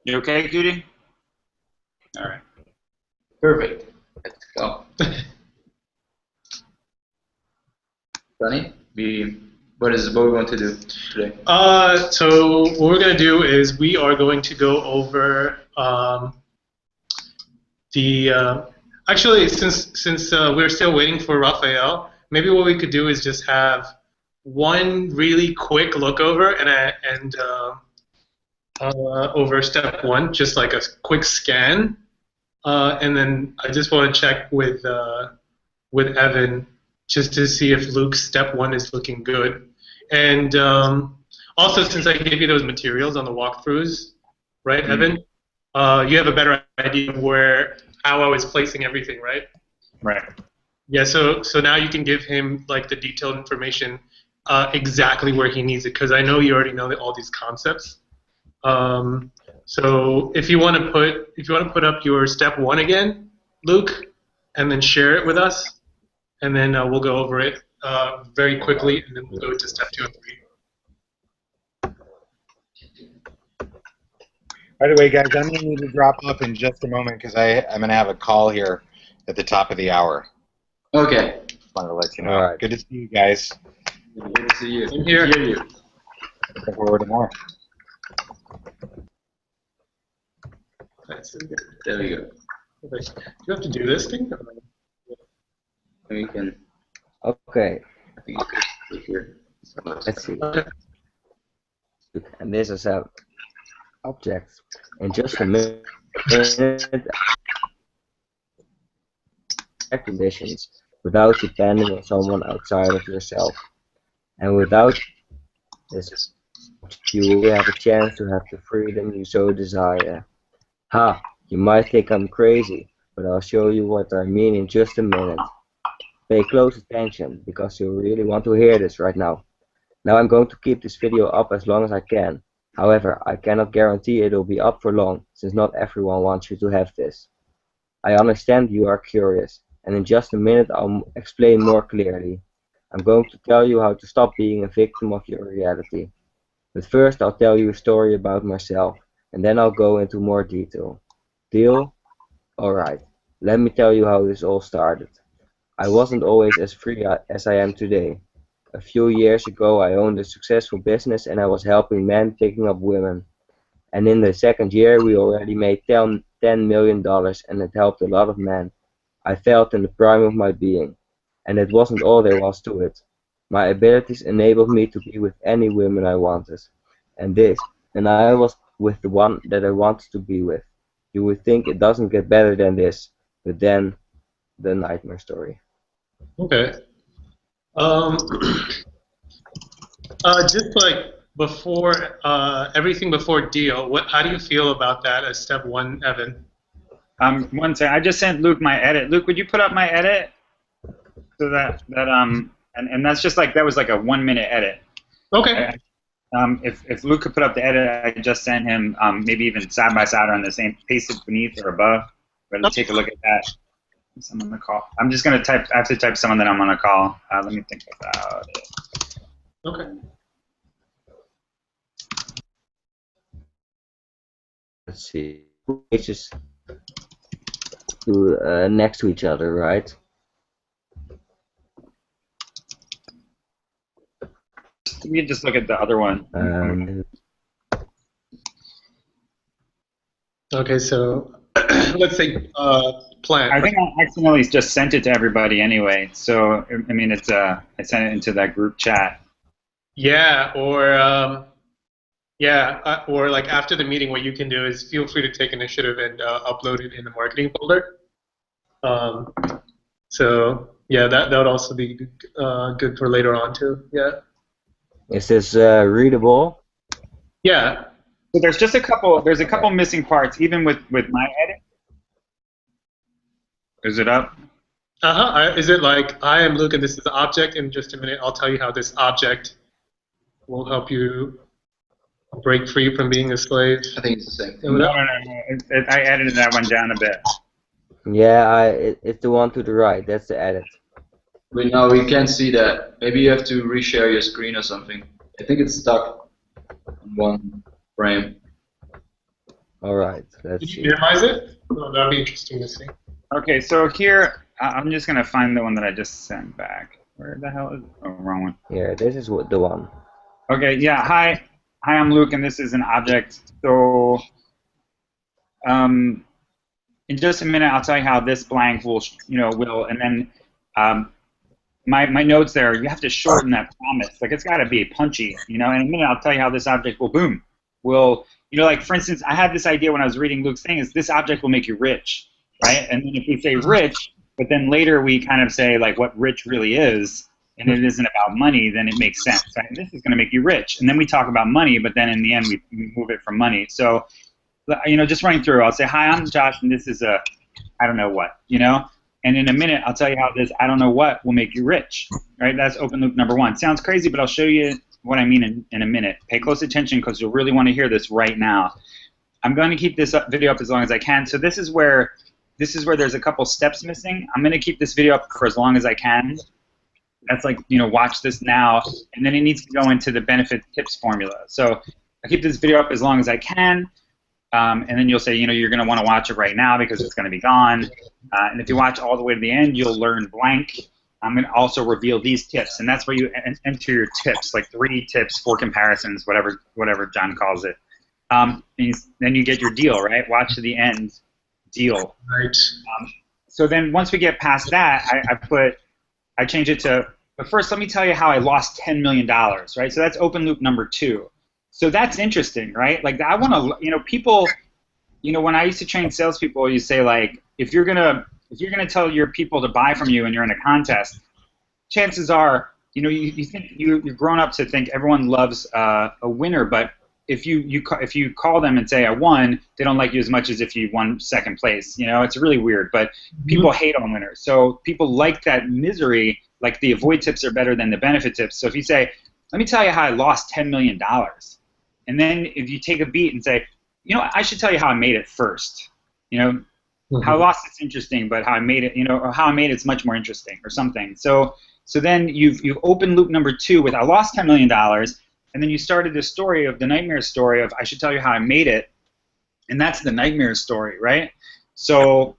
You okay, Cutie? All right. Perfect. Let's go. Sonny, what we want to do today? So what we're going to do is we are going to go over actually, since we're still waiting for Raphael, maybe what we could do is just have one really quick look over and over step one, just like a quick scan, and then I just want to check with Evan just to see if Luke's step one is looking good, and also since I gave you those materials on the walkthroughs, right, Evan? You have a better idea of how I was placing everything, right? Right. Yeah. So now you can give him like the detailed information, exactly where he needs it, because I know you already know all these concepts. So if you want to put up your step one again, Luke, and then share it with us, and then we'll go over it very quickly, and then we'll go to step 2 and 3. By the way, guys, I'm going to need to drop off in just a moment because I'm going to have a call here at the top of the hour. Okay. Just wanted to let you know. All right. Good to see you guys. Good to see you. I'm here. Hear you. Looking forward to more. There we go. Do you have to do this thing? We can. Okay, I think you could click here. let's see. Okay. And this is a object. In just a minute, conditions without depending on someone outside of yourself. And without this, you will have a chance to have the freedom you so desire. Ha! You might think I'm crazy, but I'll show you what I mean in just a minute. Pay close attention, because you really want to hear this right now. Now I'm going to keep this video up as long as I can. However, I cannot guarantee it will be up for long, since not everyone wants you to have this. I understand you are curious, and in just a minute I'll explain more clearly. I'm going to tell you how to stop being a victim of your reality. But first I'll tell you a story about myself, and then I'll go into more detail. Deal? Alright, let me tell you how this all started. I wasn't always as free as I am today. A few years ago I owned a successful business and I was helping men picking up women. And in the second year we already made $10 million and it helped a lot of men. I felt in the prime of my being. And it wasn't all there was to it. My abilities enabled me to be with any women I wanted. And I was with the one that I wanted to be with. You would think it doesn't get better than this, but then the nightmare story. Okay. Just like before everything before deal, how do you feel about that as step one, Evan? One second. I just sent Luke my edit. Luke, would you put up my edit? So and that's just like, that was like a 1 minute edit. Okay. If Luke could put up the edit I just sent him, maybe even side by side or on the same, pasted beneath or above. But let's take a look at that. I'm on the call. I'm just gonna type. I have to type someone that I'm on a call. Let me think about it. Okay. Let's see. Pages to next to each other, right? Let me just look at the other one. Okay, so let's say plan. I think I accidentally just sent it to everybody anyway. So I mean, it's I sent it into that group chat. Yeah, or like after the meeting, what you can do is feel free to take initiative and upload it in the marketing folder. So yeah, that would also be good for later on too. Yeah. Is this readable? Yeah. So there's just a couple. There's a couple missing parts, even with my edit. Is it up? Is it like, I am Luke and this is the object? In just a minute, I'll tell you how this object will help you break free from being a slave. I think it's the same. No. I edited that one down a bit. Yeah, it's the one to the right. That's the edit. But no, we can't see that. Maybe you have to reshare your screen or something. I think it's stuck on one frame. All right, Did let's you see. minimize it? Oh, that'd be interesting to see. Okay, so here I'm just gonna find the one that I just sent back. Where the hell is it? Oh, wrong one. Here, this is the one. Okay, yeah. Hi, I'm Luke, and this is an object. So, in just a minute, I'll tell you how this blank will, and then my notes there. You have to shorten that promise. Like it's got to be punchy, In a minute, I'll tell you how this object will, like for instance, I had this idea when I was reading Luke's thing. Is this object will make you rich, right? And then if we say rich, but then later we kind of say like what rich really is, and it isn't about money, then it makes sense, right? This is going to make you rich, and then we talk about money, but then in the end we move it from money. So, just running through, I'll say, hi, I'm Josh, and this is a, I don't know what, And in a minute, I'll tell you how this I don't know what will make you rich, right? That's open loop number one. Sounds crazy, but I'll show you what I mean in a minute. Pay close attention because you'll really want to hear this right now. I'm going to keep this video up as long as I can. So this is where there's a couple steps missing. I'm going to keep this video up for as long as I can. That's like, watch this now, and then it needs to go into the benefit tips formula. So I keep this video up as long as I can. And then you'll say, you're going to want to watch it right now because it's going to be gone. And if you watch all the way to the end, you'll learn blank. I'm going to also reveal these tips, and that's where you enter your tips, like 3 tips, 4 comparisons, whatever John calls it. Then you get your deal, right? Watch to the end, deal. Right. So then once we get past that, I change it to, but first let me tell you how I lost $10 million, right? So that's open loop number 2. So that's interesting, right? Like I want to, people, when I used to train salespeople, you say like, if you're gonna tell your people to buy from you and you're in a contest, chances are, you think you're grown up to think everyone loves a winner, but if you call them and say I won, they don't like you as much as if you won second place. It's really weird, but people hate on winners. So people like that misery. Like the avoid tips are better than the benefit tips. So if you say, let me tell you how I lost $10 million. And then if you take a beat and say, I should tell you how I made it first. How I lost it's interesting, but how I made it, or how I made it's much more interesting, or something. So then you've opened loop number 2 with I lost $10 million, and then you started this story of the nightmare story of I should tell you how I made it, and that's the nightmare story, right? So,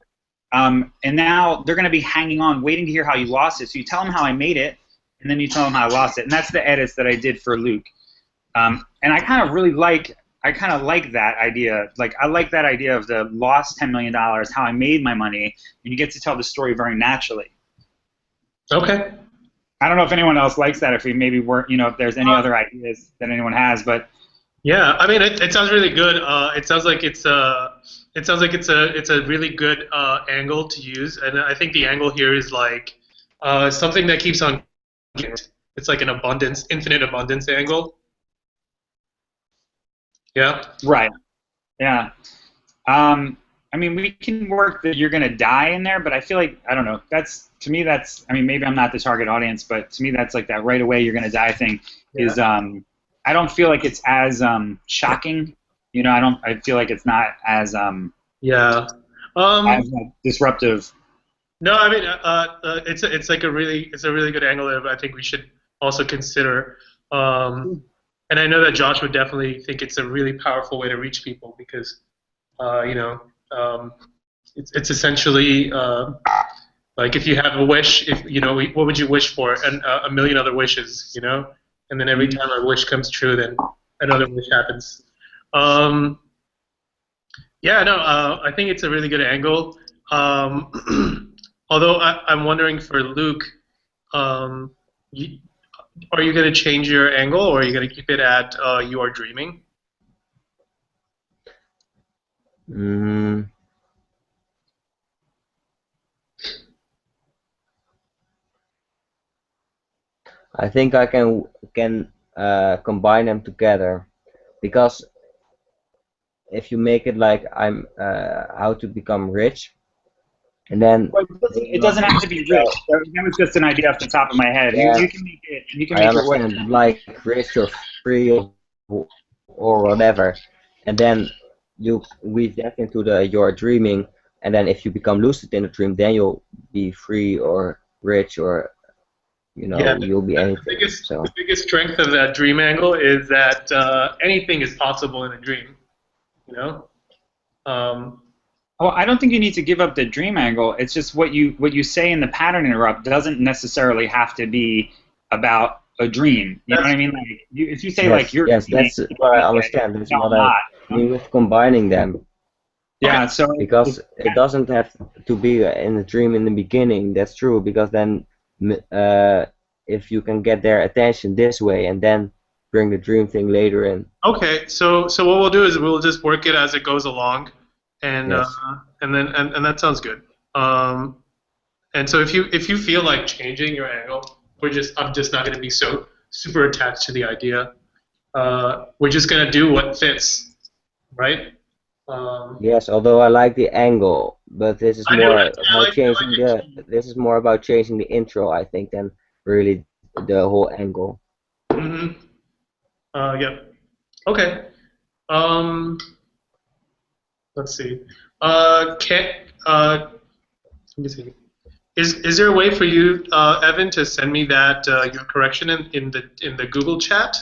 and now they're going to be hanging on, waiting to hear how you lost it. So you tell them how I made it, and then you tell them how I lost it, and that's the edits that I did for Luke. And I kind of really like that idea. Like I like that idea of the lost $10 million, how I made my money, and you get to tell the story very naturally. Okay. I don't know if anyone else likes that. If we maybe weren't, if there's any other ideas that anyone has, but yeah, I mean, it sounds really good. It sounds like it's a really good angle to use, and I think the angle here is like something that keeps on. It's like an infinite abundance angle. Yeah. Right. Yeah. I mean, we can work that you're gonna die in there, but I feel like I don't know. To me, I mean, maybe I'm not the target audience, but to me, that's like that right away you're gonna die thing is. I don't feel like it's as shocking. I feel like it's not as yeah. as disruptive. No, I mean, it's a really good angle that I think we should also consider. And I know that Josh would definitely think it's a really powerful way to reach people because, it's essentially like if you have a wish, what would you wish for? And a million other wishes, and then every time a wish comes true, then another wish happens. I think it's a really good angle. Although I'm wondering for Luke, are you going to change your angle, or are you going to keep it at you are dreaming? I think I can combine them together, because if you make it like I'm how to become rich, and then it doesn't have to be rich. That was just an idea off the top of my head. Yeah. You can make it. You can I make it what. understand, like rich or free or whatever, and then you weave that into the you're dreaming, and then if you become lucid in a dream, then you'll be free or rich or you'll be anything. The biggest strength of that dream angle is that anything is possible in a dream. Oh, I don't think you need to give up the dream angle. It's just what you say in the pattern interrupt doesn't necessarily have to be about a dream. You know what I mean? Like if you say like Yes, you're yes, dreaming, that's what I you say, understand. That's no, what I'm I not. You know? mean with combining them. Yeah. So Because it doesn't have to be in a dream in the beginning. That's true. Because then, if you can get their attention this way and then bring the dream thing later in. Okay, so what we'll do is we'll just work it as it goes along, and Yes. and that sounds good. And so if you feel like changing your angle, I'm just not going to be so super attached to the idea. We're just going to do what fits, right? Yes, although I like the angle, but this is I do. more I about like changing it. this is more about changing the intro, I think, than really the whole angle. Mm-hmm. Yeah. Okay. Um, let's see. Let me see. Is there a way for you, Evan, to send me that your correction in the Google chat?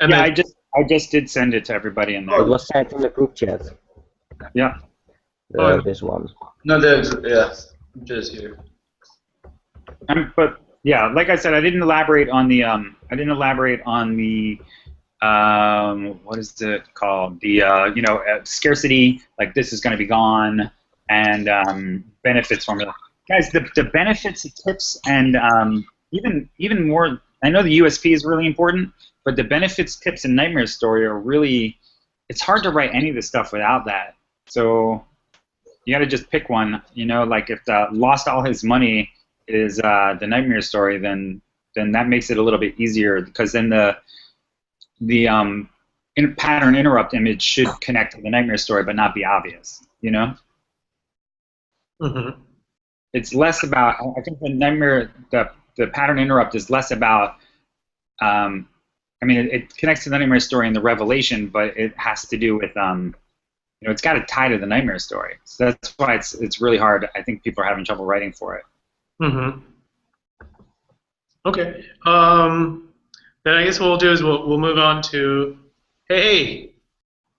And yeah, then I just did send it to everybody in It there. was sent in the group chat, Yeah. this one. No, yeah, just here. But yeah, like I said, I didn't elaborate on the what is it called? The scarcity, like this is going to be gone, and benefits formula. Guys, the benefits, tips, and even more. I know the USP is really important, but the benefits, tips, and nightmare story are really. It's hard to write any of this stuff without that. So you got to just pick one. Like if lost all his money is the nightmare story, then that makes it a little bit easier because then the pattern interrupt image should connect to the nightmare story but not be obvious. Mhm. It's less about. I think the pattern interrupt is less about. It connects to the nightmare story and the revelation, but it has to do with it's got to tie to the nightmare story. So that's why it's really hard. I think people are having trouble writing for it. Mm-hmm. Okay. Then I guess what we'll do is we'll move on to hey.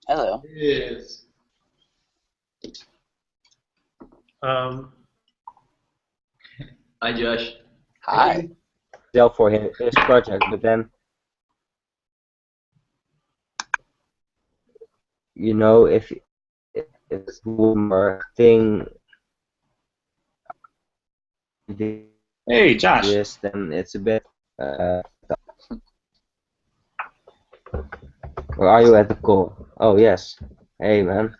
Hello. Yes. Um, Hi, Josh. Hi. For his project, but then if it's one more thing Hey, Josh. this, then it's a bit. Or are you at the call? Oh yes. Hey man.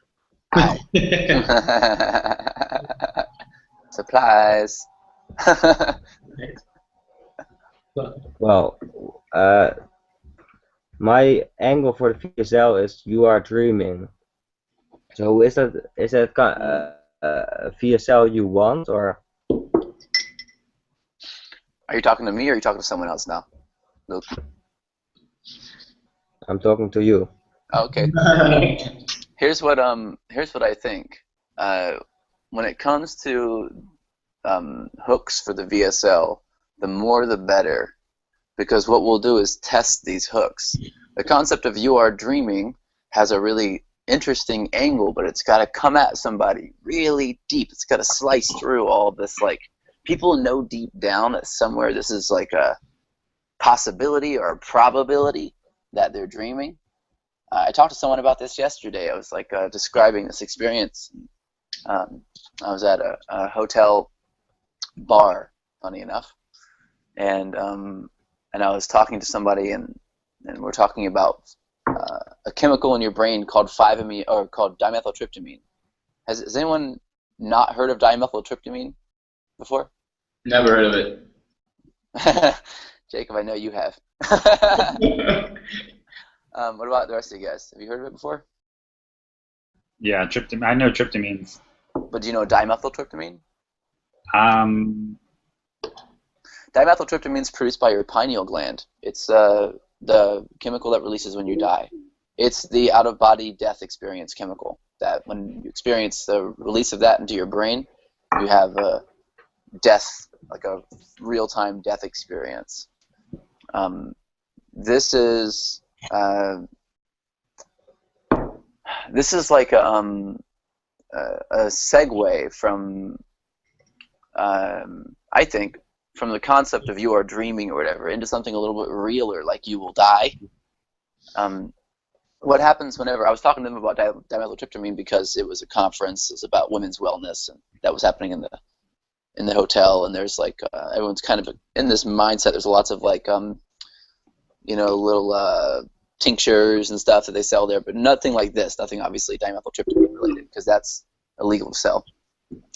Hi. Supplies. Well, my angle for the VSL is you are dreaming. So is that a VSL you want, or? Are you talking to me or are you talking to someone else now? Luke. I'm talking to you. Okay. Here's what I think. When it comes to hooks for the VSL, the more the better, because what we'll do is test these hooks. The concept of you are dreaming has a really interesting angle, but it's got to come at somebody really deep. It's got to slice through all this. Like, people know deep down that somewhere this is like a possibility or a probability that they're dreaming. I talked to someone about this yesterday. I was like describing this experience. I was at a hotel bar, funny enough, and I was talking to somebody, and we're talking about a chemical in your brain called called dimethyltryptamine. Has anyone not heard of dimethyltryptamine before? Never heard of it. Jacob, I know you have. What about the rest of you guys? Have you heard of it before? Yeah, tryptamine. I know tryptamines. But do you know dimethyltryptamine? Dimethyltryptamine is produced by your pineal gland. It's the chemical that releases when you die. It's the out-of-body death experience chemical that when you experience the release of that into your brain, you have a death, like a real-time death experience. This is like segue from, I think, from the concept of you are dreaming or whatever into something a little bit realer, like you will die. What happens whenever I was talking to them about dimethyltryptamine because it was a conference, it was about women's wellness, and that was happening in the hotel, and there's like everyone's kind of in this mindset. There's lots of like little tinctures and stuff that they sell there, but nothing like this. Nothing obviously dimethyltryptamine related because that's illegal to sell.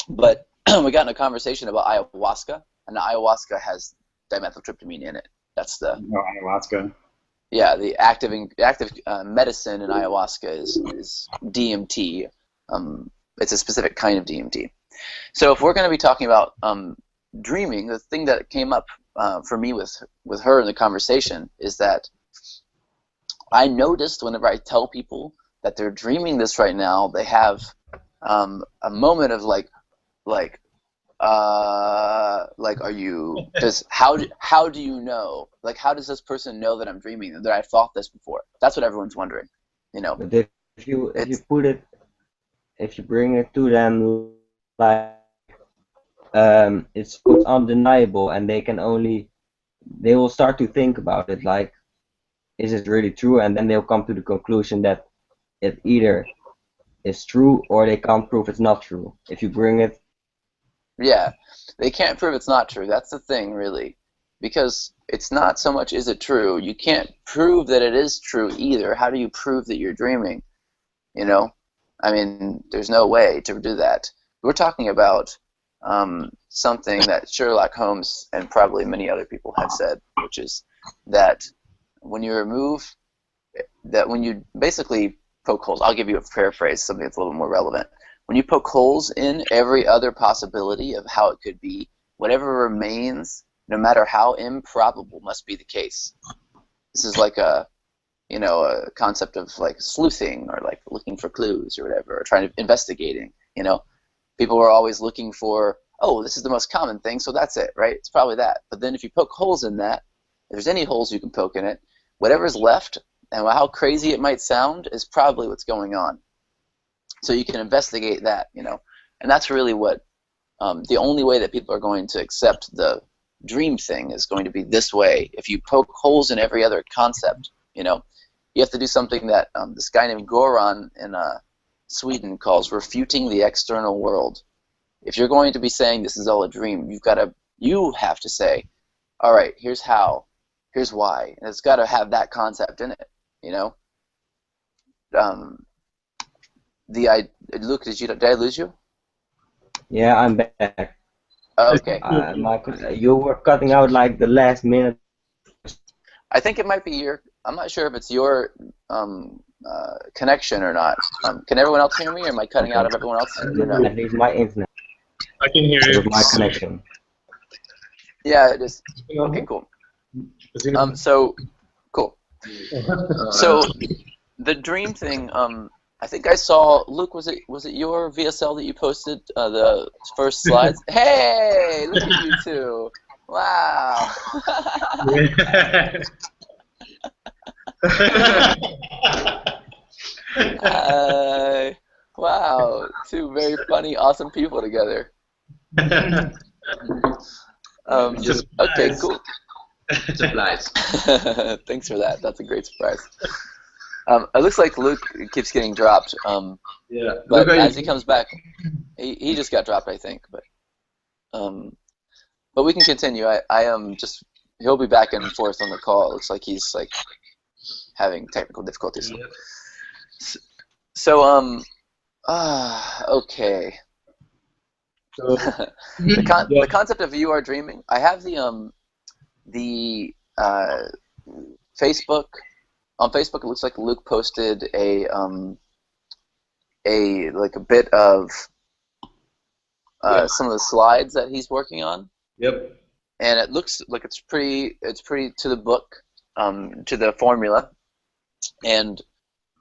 But we got in a conversation about ayahuasca, and the ayahuasca has dimethyltryptamine in it. That's the ayahuasca. Yeah, the active medicine in ayahuasca is DMT. It's a specific kind of DMT. So if we're going to be talking about dreaming, the thing that came up for me with her in the conversation is that I noticed whenever I tell people that they're dreaming this right now, they have a moment of are you? How do you know? Like, how does this person know that I'm dreaming? That I thought this before? That's what everyone's wondering. But if you bring it to them like it's undeniable, and they will start to think about it. Like, is it really true? And then they'll come to the conclusion that it either is true or they can't prove it's not true. If you bring it. Yeah, they can't prove it's not true. That's the thing, really. Because it's not so much is it true. You can't prove that it is true either. How do you prove that you're dreaming? I mean, there's no way to do that. We're talking about something that Sherlock Holmes and probably many other people had said, which is that when you basically poke holes, I'll give you a paraphrase, something that's a little more relevant. When you poke holes in every other possibility of how it could be, whatever remains, no matter how improbable, must be the case. This is like a concept of like sleuthing or like looking for clues or whatever, or trying to investigating. People are always looking for, oh, this is the most common thing, so that's it, right? It's probably that. But then if you poke holes in that, if there's any holes you can poke in it, whatever's left, and how crazy it might sound, is probably what's going on. So you can investigate that, and that's really what the only way that people are going to accept the dream thing is going to be this way. If you poke holes in every other concept, you have to do something that this guy named Goran in Sweden calls refuting the external world. If you're going to be saying this is all a dream, you have to say, all right, here's how, here's why, and it's got to have that concept in it, Luke, did I lose you? Yeah, I'm back. Okay. You were cutting out like the last minute. I think it might be I'm not sure if it's your connection or not. Can everyone else hear me, or am I cutting out of everyone else? At least my internet. I can hear you. It was my connection. Yeah, it is. Okay, cool. So, cool. So, the dream thing, I think I saw, Luke, was it your VSL that you posted the first slides? Hey, look at you two. Wow. Wow, two very funny, awesome people together. Okay, cool. Surprise. Thanks for that. That's a great surprise. It looks like Luke keeps getting dropped. Yeah. But as he comes back, he just got dropped, I think. But we can continue. He'll be back and forth on the call. It looks like he's like having technical difficulties. Yeah. So okay. So, The concept of you are dreaming. I have the Facebook. On Facebook, it looks like Luke posted a bit of some of the slides that he's working on. Yep. And it looks like it's pretty to the book, to the formula, and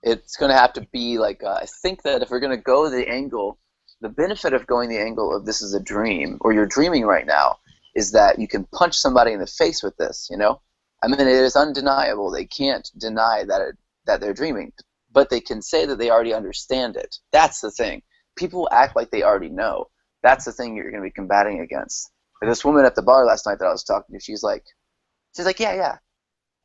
it's going to have to be like I think that if we're going to go the angle, the benefit of going the angle of this is a dream or you're dreaming right now is that you can punch somebody in the face with this, I mean, it is undeniable. They can't deny that they're dreaming, but they can say that they already understand it. That's the thing. people act like they already know. That's the thing you're going to be combating against. Like this woman at the bar last night that I was talking to, she's like, yeah, yeah.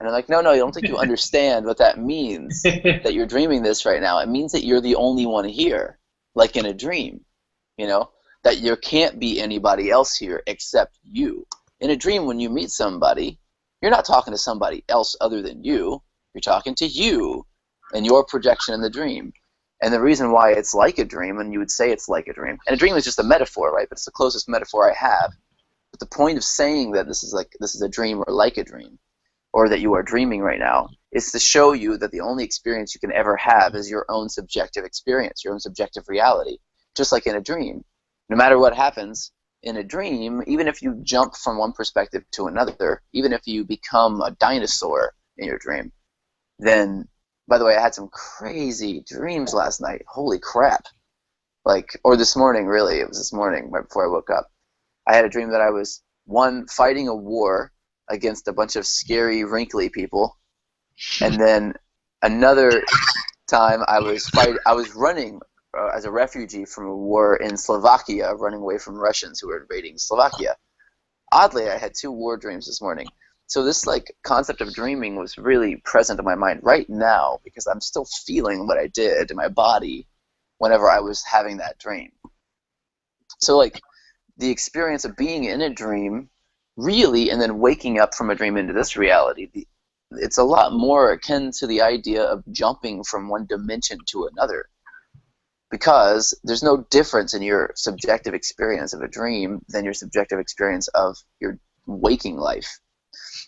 And I'm like, no, I don't think you understand what that means, that you're dreaming this right now. It means that you're the only one here, like in a dream, you know, that there can't be anybody else here except you. In a dream, when you meet somebody, you're not talking to somebody else other than you. You're talking to you and your projection in the dream. And the reason why it's like a dream, and you would say it's like a dream, and a dream is just a metaphor, right? But it's the closest metaphor I have. But the point of saying that this is a dream or like a dream, or that you are dreaming right now, is to show you that the only experience you can ever have is your own subjective experience, your own subjective reality, just like in a dream. No matter what happens in a dream, even if you jump from one perspective to another, even if you become a dinosaur in your dream, then, by the way, I had some crazy dreams last night. Holy crap. Or this morning, really. It was this morning, right before I woke up. I had a dream that I was, one, fighting a war against a bunch of scary, wrinkly people, and then another time I was running as a refugee from a war in Slovakia, running away from Russians who were invading Slovakia. Oddly, I had 2 war dreams this morning. So this concept of dreaming was really present in my mind right now because I'm still feeling what I did in my body whenever I was having that dream. So the experience of being in a dream, really, and then waking up from a dream into this reality, it's a lot more akin to the idea of jumping from one dimension to another, because there's no difference in your subjective experience of a dream than your subjective experience of your waking life,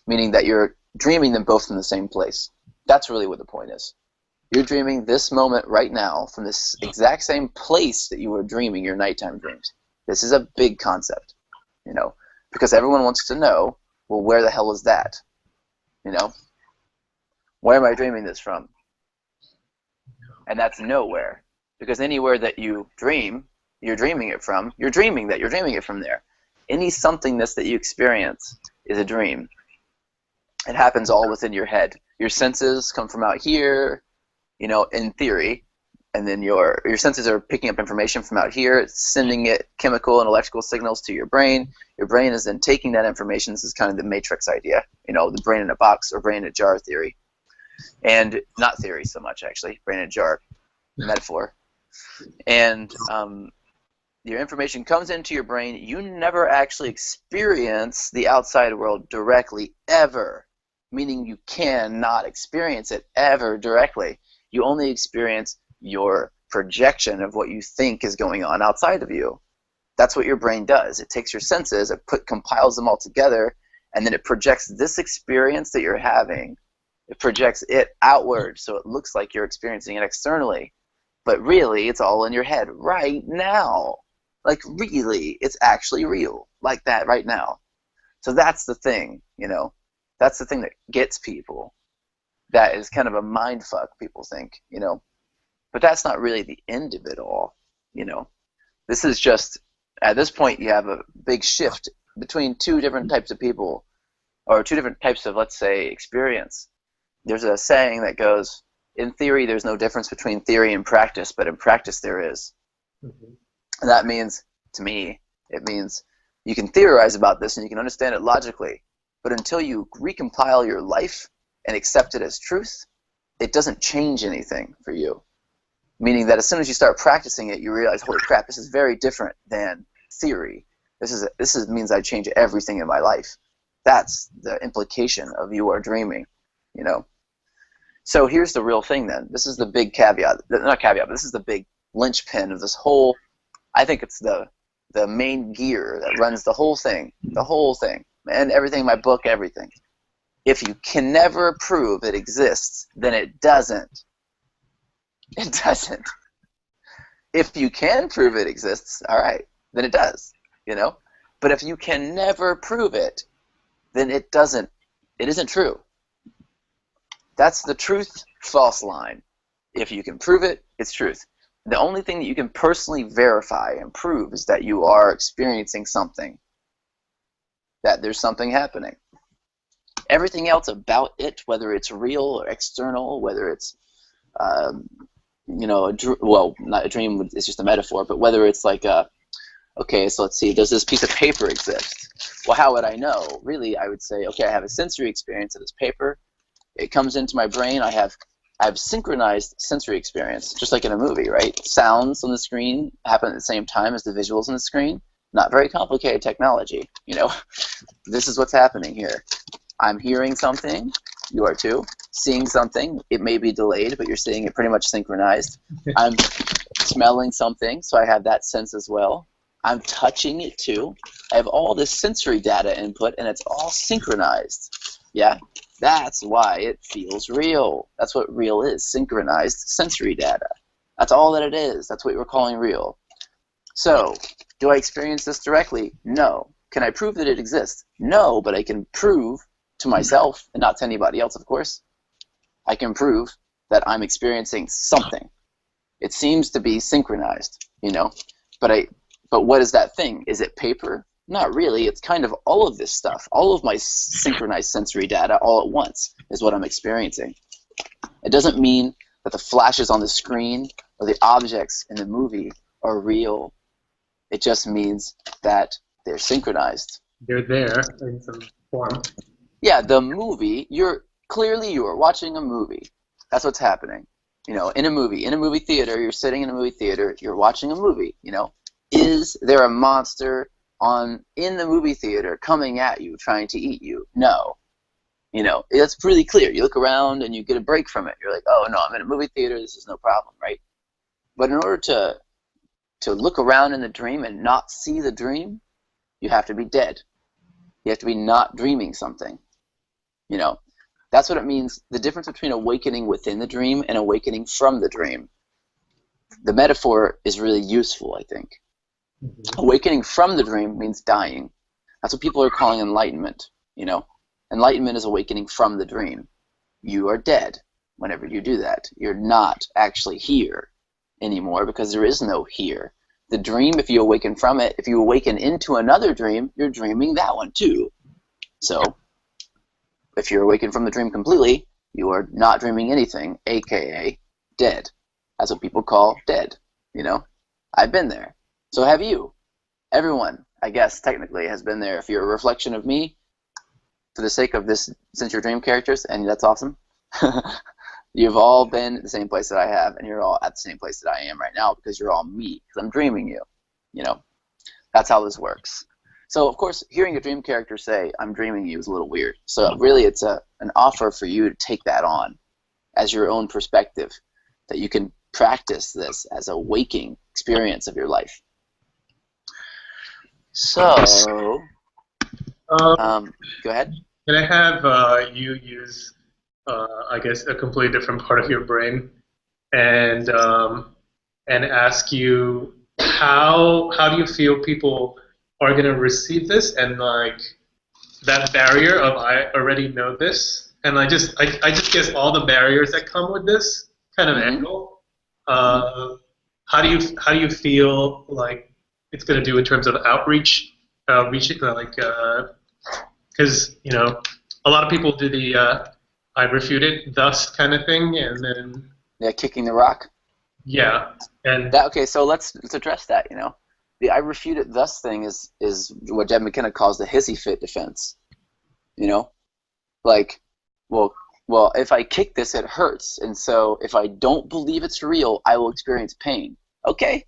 meaning that you're dreaming them both from the same place. That's really what the point is. You're dreaming this moment right now from this exact same place that you were dreaming your nighttime dreams. This is a big concept, you know, because everyone wants to know, well, where the hell is that? You know? Where am I dreaming this from? And that's nowhere. Because anywhere that you dream, you're dreaming it from, you're dreaming that you're dreaming it from there. Any somethingness that you experience is a dream. It happens all within your head. Your senses come from out here, you know, in theory, and then your senses are picking up information from out here, it's sending it chemical and electrical signals to your brain. Your brain is then taking that information. This is kind of the matrix idea, you know, the brain in a box or brain in a jar theory. And not theory so much, actually, brain in a jar metaphor. And your information comes into your brain. You never actually experience the outside world directly, ever, meaning you cannot experience it ever directly. You only experience your projection of what you think is going on outside of you. That's what your brain does. It takes your senses, it compiles them all together, and then it projects this experience that you're having. It projects it outward, so it looks like you're experiencing it externally. But really, it's all in your head right now. Really, it's actually real, like that right now. So that's the thing, you know. That's the thing that gets people. That is kind of a mind fuck, people think, you know. But that's not really the end of it all, you know. This is just, at this point, you have a big shift between 2 different types of people, or 2 different types of, let's say, experience. There's a saying that goes, in theory, there's no difference between theory and practice, but in practice there is. Mm-hmm. And that means, to me, it means you can theorize about this and you can understand it logically, but until you recompile your life and accept it as truth, it doesn't change anything for you. Meaning that as soon as you start practicing it, you realize, holy crap, this is very different than theory. This means I change everything in my life. That's the implication of you are dreaming, you know. So here's the real thing then. This is the big caveat. Not caveat, but this is the big linchpin of this whole, I think it's the main gear that runs the whole thing. The whole thing. And everything in my book, everything. If you can never prove it exists, then it doesn't. It doesn't. If you can prove it exists, all right, then it does, you know? But if you can never prove it, then it doesn't. It isn't true. That's the truth-false line. If you can prove it, it's truth. The only thing that you can personally verify and prove is that you are experiencing something, that there's something happening. Everything else about it, whether it's real or external, whether it's you know, well, not a dream is just a metaphor, but whether it's like a, okay, so let's see, does this piece of paper exist? Well, how would I know? Really, I would say, okay, I have a sensory experience of this paper. It comes into my brain. I have synchronized sensory experience, just like in a movie, right? Sounds on the screen happen at the same time as the visuals on the screen. Not very complicated technology, you know. This is what's happening here. I'm hearing something. You are too. Seeing something. It may be delayed, but you're seeing it pretty much synchronized. I'm smelling something, so I have that sense as well. I'm touching it too. I have all this sensory data input, and it's all synchronized. Yeah, that's why it feels real. That's what real is, synchronized sensory data. That's all that it is. That's what we're calling real. So, do I experience this directly? No. Can I prove that it exists? No, but I can prove to myself, and not to anybody else, of course, I can prove that I'm experiencing something. It seems to be synchronized, you know, but what is that thing? Is it paper? Not really. It's kind of all of this stuff. All of my synchronized sensory data all at once is what I'm experiencing. It doesn't mean that the flashes on the screen or the objects in the movie are real. It just means that they're synchronized. They're there in some form. Yeah, the movie, you're watching a movie. That's what's happening. You know, in a movie theater, you're sitting in a movie theater, you're watching a movie, you know. Is there a monster in the movie theater coming at you, trying to eat you? No. You know, it's pretty clear. You look around and you get a break from it. You're like, oh no, I'm in a movie theater, this is no problem, right? But in order to look around in the dream and not see the dream, you have to be dead. You have to be not dreaming something. You know, that's what it means, the difference between awakening within the dream and awakening from the dream. The metaphor is really useful, I think. Mm-hmm. Awakening from the dream means dying. That's what people are calling enlightenment, you know. Enlightenment is awakening from the dream. You are dead whenever you do that. You're not actually here anymore because there is no here. The dream, if you awaken from it, if you awaken into another dream, you're dreaming that one too. So, if you're awakened from the dream completely, you are not dreaming anything, aka dead. That's what people call dead, you know? I've been there. So have you. Everyone, I guess, technically has been there. If you're a reflection of me, for the sake of this, since you're dream characters, and that's awesome, you've all been at the same place that I have, and you're all at the same place that I am right now because you're all me, because I'm dreaming you, you know? That's how this works. So, of course, hearing a dream character say, I'm dreaming you is a little weird. So really it's an offer for you to take that on as your own perspective, that you can practice this as a waking experience of your life. So, go ahead. Can I have you use, I guess, a completely different part of your brain and ask you how do you feel people are going to receive this, and like that barrier of I already know this, and I just guess all the barriers that come with this kind of angle. How do you feel like it's going to do in terms of outreach, reaching like because you know a lot of people do the I refute it thus kind of thing, and then kicking the rock. Yeah, and okay, so let's address that. You know. The I refute it thus thing is what Jed McKenna calls the hissy fit defense. You know? Like, well, if I kick this, it hurts. And so if I don't believe it's real, I will experience pain. Okay.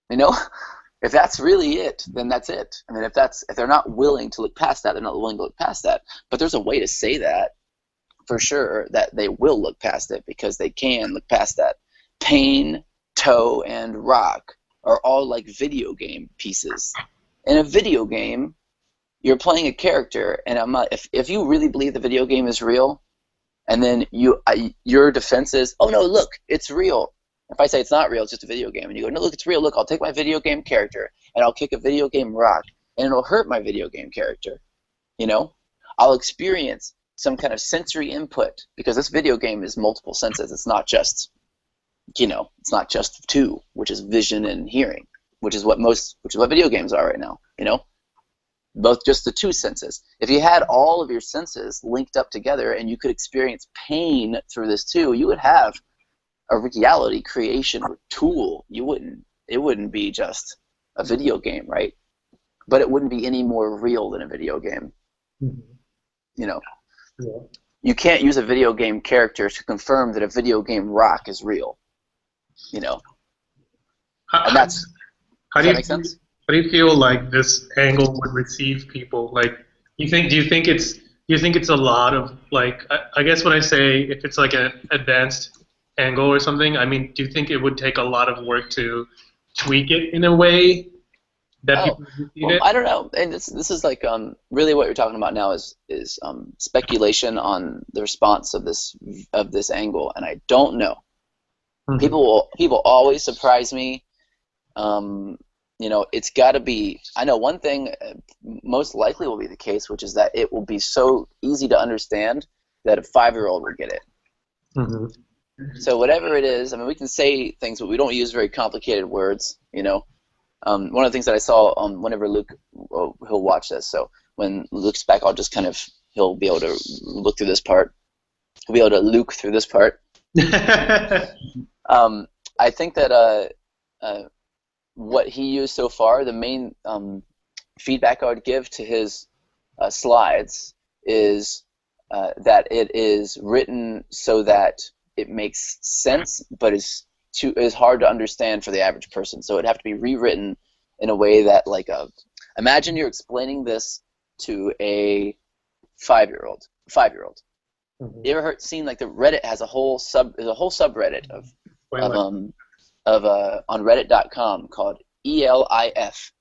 You know? If that's really it, then that's it. I mean, if they're not willing to look past that, they're not willing to look past that. But there's a way to say that, for sure, that they will look past it because they can look past that. Pain, toe, and rock are all like video game pieces. In a video game, you're playing a character, and if you really believe the video game is real, and then your defense is, oh no, look, it's real. If I say it's not real, it's just a video game, and you go, no, look, it's real. Look, I'll take my video game character, and I'll kick a video game rock, and it'll hurt my video game character. You know, I'll experience some kind of sensory input because this video game is multiple senses. It's not just it's not just two, which is vision and hearing, which is what video games are right now, you know? Both just the two senses. If you had all of your senses linked up together and you could experience pain through this too, you would have a reality creation tool. It wouldn't be just a video game, right? But it wouldn't be any more real than a video game. Mhm. You know, Yeah. you can't use a video game character to confirm that a video game rock is real. You know, How, and that's how does do that you make sense? how do you feel like this angle would receive people? Like, do you think it's a lot of like? I guess when I say if it's like an advanced angle or something, I mean, do you think it would take a lot of work to tweak it in a way that Oh, people would receive well, it? I don't know. And this is like really what you're talking about now is speculation on the response of this angle, and I don't know. Mhm. People always surprise me. You know, it's got to be. I know one thing most likely will be the case, which is that it will be so easy to understand that a 5-year-old will get it. Mhm. So whatever it is, I mean, we can say things, but we don't use very complicated words. You know, one of the things that I saw whenever Luke, he'll watch this. So when Luke's back, he'll be able to look through this part. He'll be able to Luke through this part. I think that what he used so far, the main feedback I would give to his slides is that it is written so that it makes sense, but is hard to understand for the average person. So it'd have to be rewritten in a way that, like, imagine you're explaining this to a 5-year-old. Mhm. You ever seen like the Reddit has a whole subreddit of Wait, what? on Reddit.com called ELI5.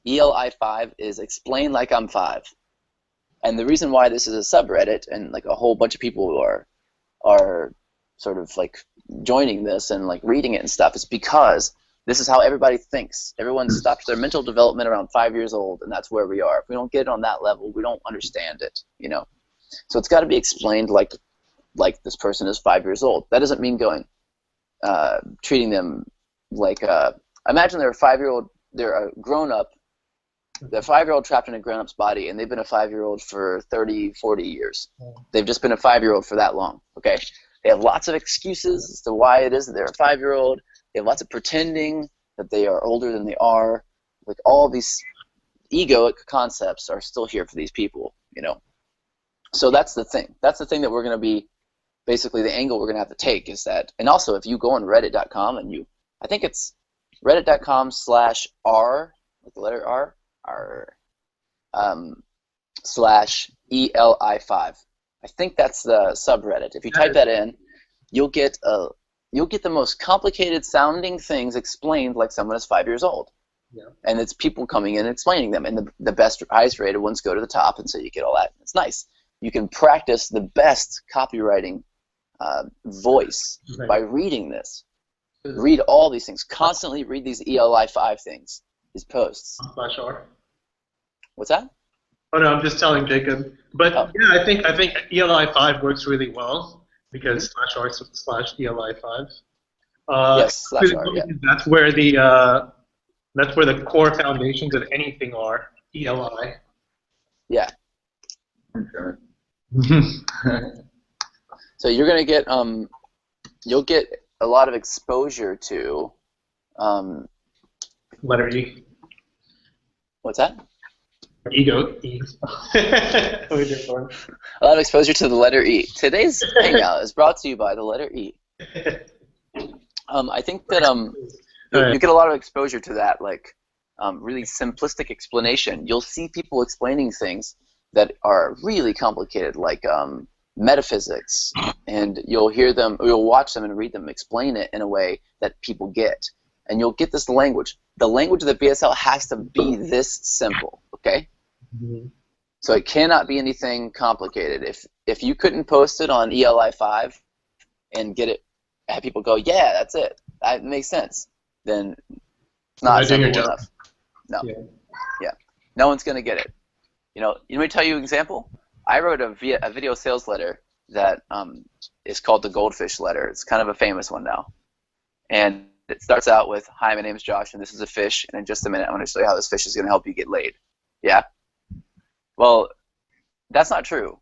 ELI5 is explain like I'm 5. And the reason why this is a subreddit and like a whole bunch of people are sort of like joining this and like reading it and stuff is because this is how everybody thinks. Everyone stops their mental development around 5 years old, and that's where we are. If we don't get it on that level, we don't understand it, you know. So it's got to be explained like this person is 5 years old. That doesn't mean treating them like imagine they're a 5-year-old, they're a grown-up, they're a 5-year-old trapped in a grown-up's body, and they've been a 5-year-old for 30, 40 years. They've just been a 5-year-old for that long, okay? They have lots of excuses as to why it is that they're a 5-year-old. They have lots of pretending that they are older than they are. Like, all these egoic concepts are still here for these people, you know? So that's the thing. That's the thing that we're going to be, basically the angle we're going to have to take is that, and also if you go on reddit.com and I think it's reddit.com/r, like the letter R, /ELI5. I think that's the subreddit. If you type that in, you'll get the most complicated sounding things explained like someone is 5 years old. Yeah. And it's people coming in and explaining them, and the best, highest rated ones go to the top, and so you get all that. It's nice. You can practice the best copywriting voice by reading this. Read all these things. Constantly read these ELI5 things, these posts. /R. What's that? Oh no, I'm just telling Jacob. But yeah, I think ELI5 works really well because /R/ELI5. Yes, /R. Yeah. That's where the core foundations of anything are. ELI. Yeah. Okay. So you're gonna get you'll get a lot of exposure to Letter E. what's that? Ego. E. A lot of exposure to the letter E. Today's hangout is brought to you by the letter E. I think that you get a lot of exposure to that, like really simplistic explanation. You'll see people explaining things that are really complicated, like metaphysics, and you'll watch them and read them explain it in a way that people get, and you'll get this language. The language of the VSL has to be this simple, okay? Mm-hmm. So it cannot be anything complicated. If you couldn't post it on ELI5 and get it, have people go, yeah, that's it, that makes sense, then it's not simple enough. No. Yeah. No one's going to get it. You know, let me tell you an example. I wrote a video sales letter that is called the Goldfish letter. It's kind of a famous one now. And it starts out with, hi, my name is Josh, and this is a fish, and in just a minute I'm going to show you how this fish is going to help you get laid. Yeah? Well, that's not true,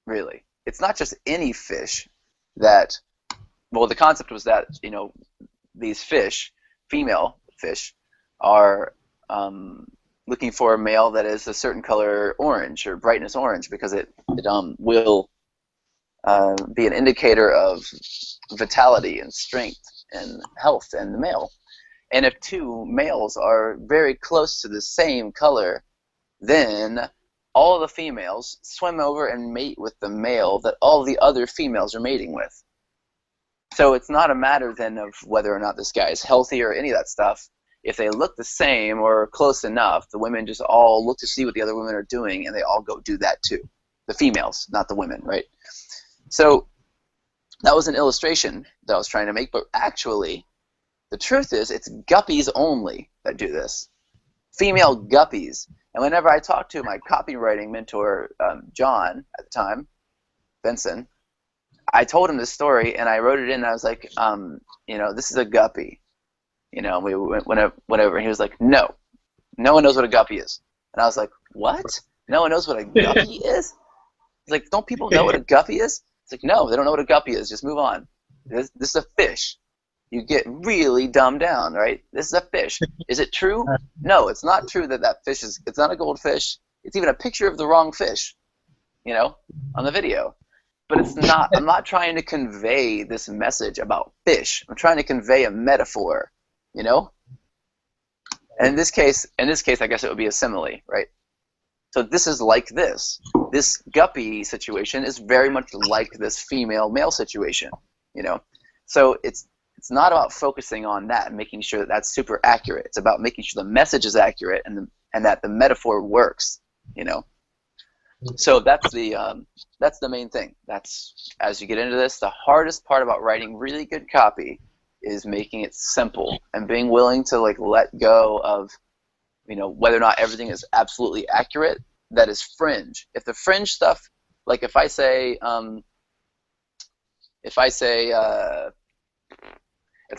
really. It's not just any fish that well, the concept was that, these fish, female fish, are looking for a male that is a certain color orange or brightness orange, because it will be an indicator of vitality and strength and health in the male. And if two males are very close to the same color, then all the females swim over and mate with the male that all the other females are mating with. So it's not a matter then of whether or not this guy is healthy or any of that stuff. If they look the same or close enough, the women just all look to see what the other women are doing, and they all go do that too. The females, not the women, right? So that was an illustration that I was trying to make, but actually, the truth is it's guppies only that do this. Female guppies. And whenever I talked to my copywriting mentor, John, at the time, Benson, I told him this story, and I wrote it in, and I was like, this is a guppy. We went over, and he was like, no one knows what a guppy is. And I was like, what? No one knows what a guppy is? He's like, don't people know what a guppy is? It's like, no, they don't know what a guppy is. Just move on. This is a fish. You get really dumbed down, right? This is a fish. Is it true? No, it's not true that fish is. It's not a goldfish. It's even a picture of the wrong fish, on the video. But it's not. I'm not trying to convey this message about fish. I'm trying to convey a metaphor, And in this case, I guess it would be a simile, right? So this is like this. This guppy situation is very much like this female-male situation, So it's not about focusing on that and making sure that that's super accurate. It's about making sure the message is accurate and that the metaphor works, So that's the main thing. That's, as you get into this, the hardest part about writing really good copy is making it simple and being willing to let go of whether or not everything is absolutely accurate. That is fringe. If the fringe stuff, like if I say it's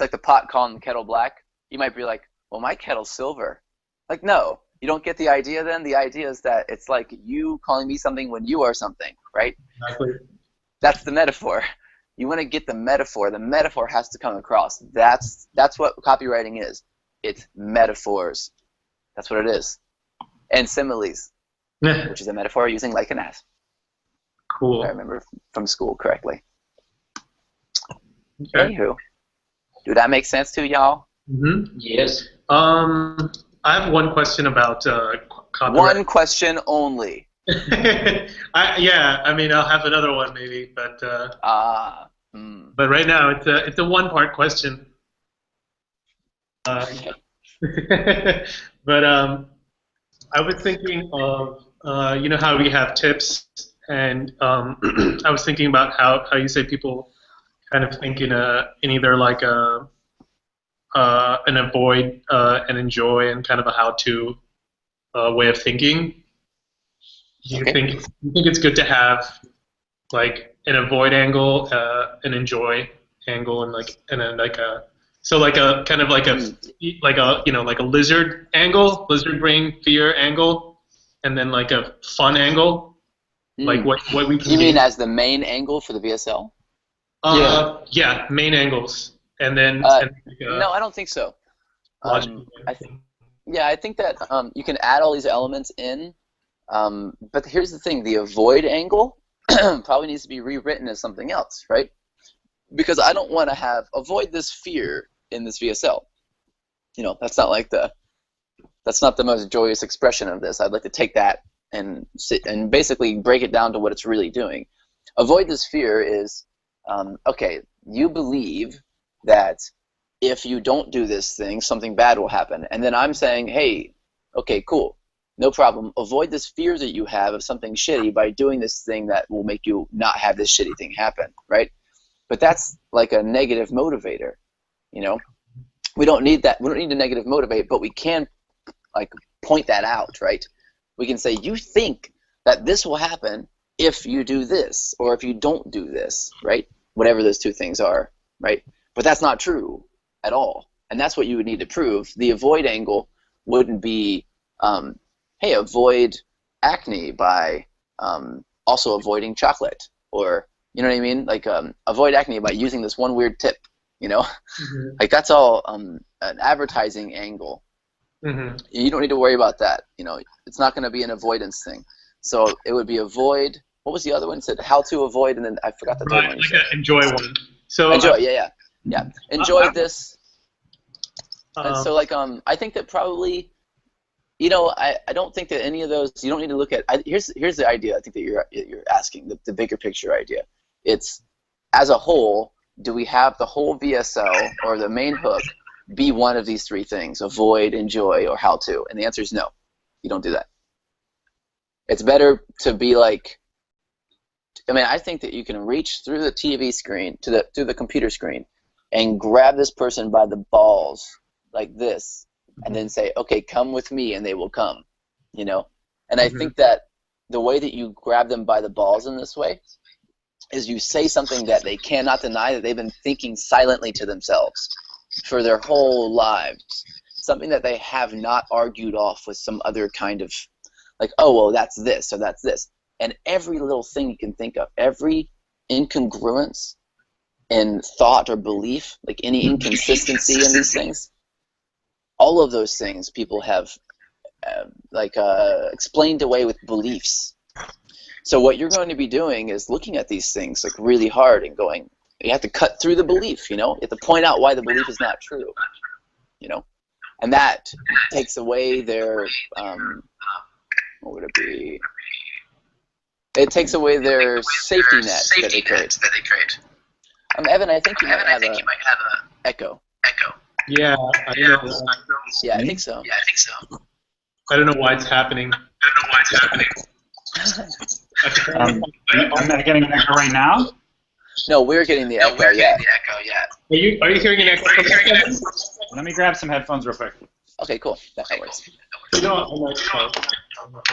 like the pot calling the kettle black, you might be like, well, my kettle's silver. Like, no, you don't get the idea then. The idea is that it's like you calling me something when you are something, right? Exactly. That's the metaphor. You want to get the metaphor. The metaphor has to come across. That's what copywriting is. It's metaphors. That's what it is. And similes, which is a metaphor using like and as. Cool. If I remember from school correctly. Okay. Anywho, do that make sense to y'all? Mm-hmm. Yes. I have one question about copyright. One question only. I'll have another one maybe, but but right now it's a one-part question. But I was thinking of how we have tips, and I was thinking about how you say people kind of think in either like an avoid, an enjoy, and kind of a how-to way of thinking. Do you think it's good to have like an avoid angle, an enjoy angle, and then like a kind of like a lizard angle, lizard brain fear angle, and then like a fun angle, like what we can. You mean as the main angle for the VSL? Yeah, main angles, and then. No, I don't think so. I think that you can add all these elements in. But here's the thing, the avoid angle probably needs to be rewritten as something else, right? Because I don't want to avoid this fear in this VSL. That's not the most joyous expression of this. I'd like to take that and basically break it down to what it's really doing. Avoid this fear is, okay, you believe that if you don't do this thing, something bad will happen. And then I'm saying, hey, okay, cool. No problem. Avoid this fear that you have of something shitty by doing this thing that will make you not have this shitty thing happen, right? But that's like a negative motivator, We don't need that. We don't need to negative motivate, but we can point that out, right? We can say, you think that this will happen if you do this or if you don't do this, right? Whatever those two things are, right? But that's not true at all. And that's what you would need to prove. The avoid angle wouldn't be, hey, avoid acne by also avoiding chocolate, or You know what I mean? Like avoid acne by using this one weird tip. You know, like that's all an advertising angle. You don't need to worry about that. You know, it's not going to be an avoidance thing. So it would be avoid. What was the other one? It said how to avoid, and then I forgot the third one. Like enjoy one. So enjoy, yeah. Enjoy this. And so like I think that probably, you know, I don't think that any of those. You don't need to look at. Here's the idea. I think that you're asking the bigger picture idea. It's as a whole. Do we have the whole VSL or the main hook be one of these three things: avoid, enjoy, or how to? And the answer is no. You don't do that. It's better to be like. I mean, I think that you can reach through the TV screen through the computer screen, and grab this person by the balls like this, and then say, "Okay, come with me," and they will come. You know, and I think that the way that you grab them by the balls in this way is you say something that they cannot deny that they've been thinking silently to themselves for their whole lives, something that they have not argued off with some other kind of, like, oh well, that's this or that's this. And every little thing you can think of, every incongruence in thought or belief, like any inconsistency in these things, all of those things people have explained away with beliefs. So what you're going to be doing is looking at these things like really hard and going, you have to cut through the belief, you know? You have to point out why the belief is not true, you know? And that takes away their, what would it be? It takes away their safety net that they create. Evan, I think you might have an echo. Yeah, I don't know. Yeah, I think so. I don't know why it's happening. I'm not getting an echo right now. No, we're getting the echo. Yeah. Are you hearing an echo? Let me grab some headphones real quick. Okay, cool. That works. You know what? I might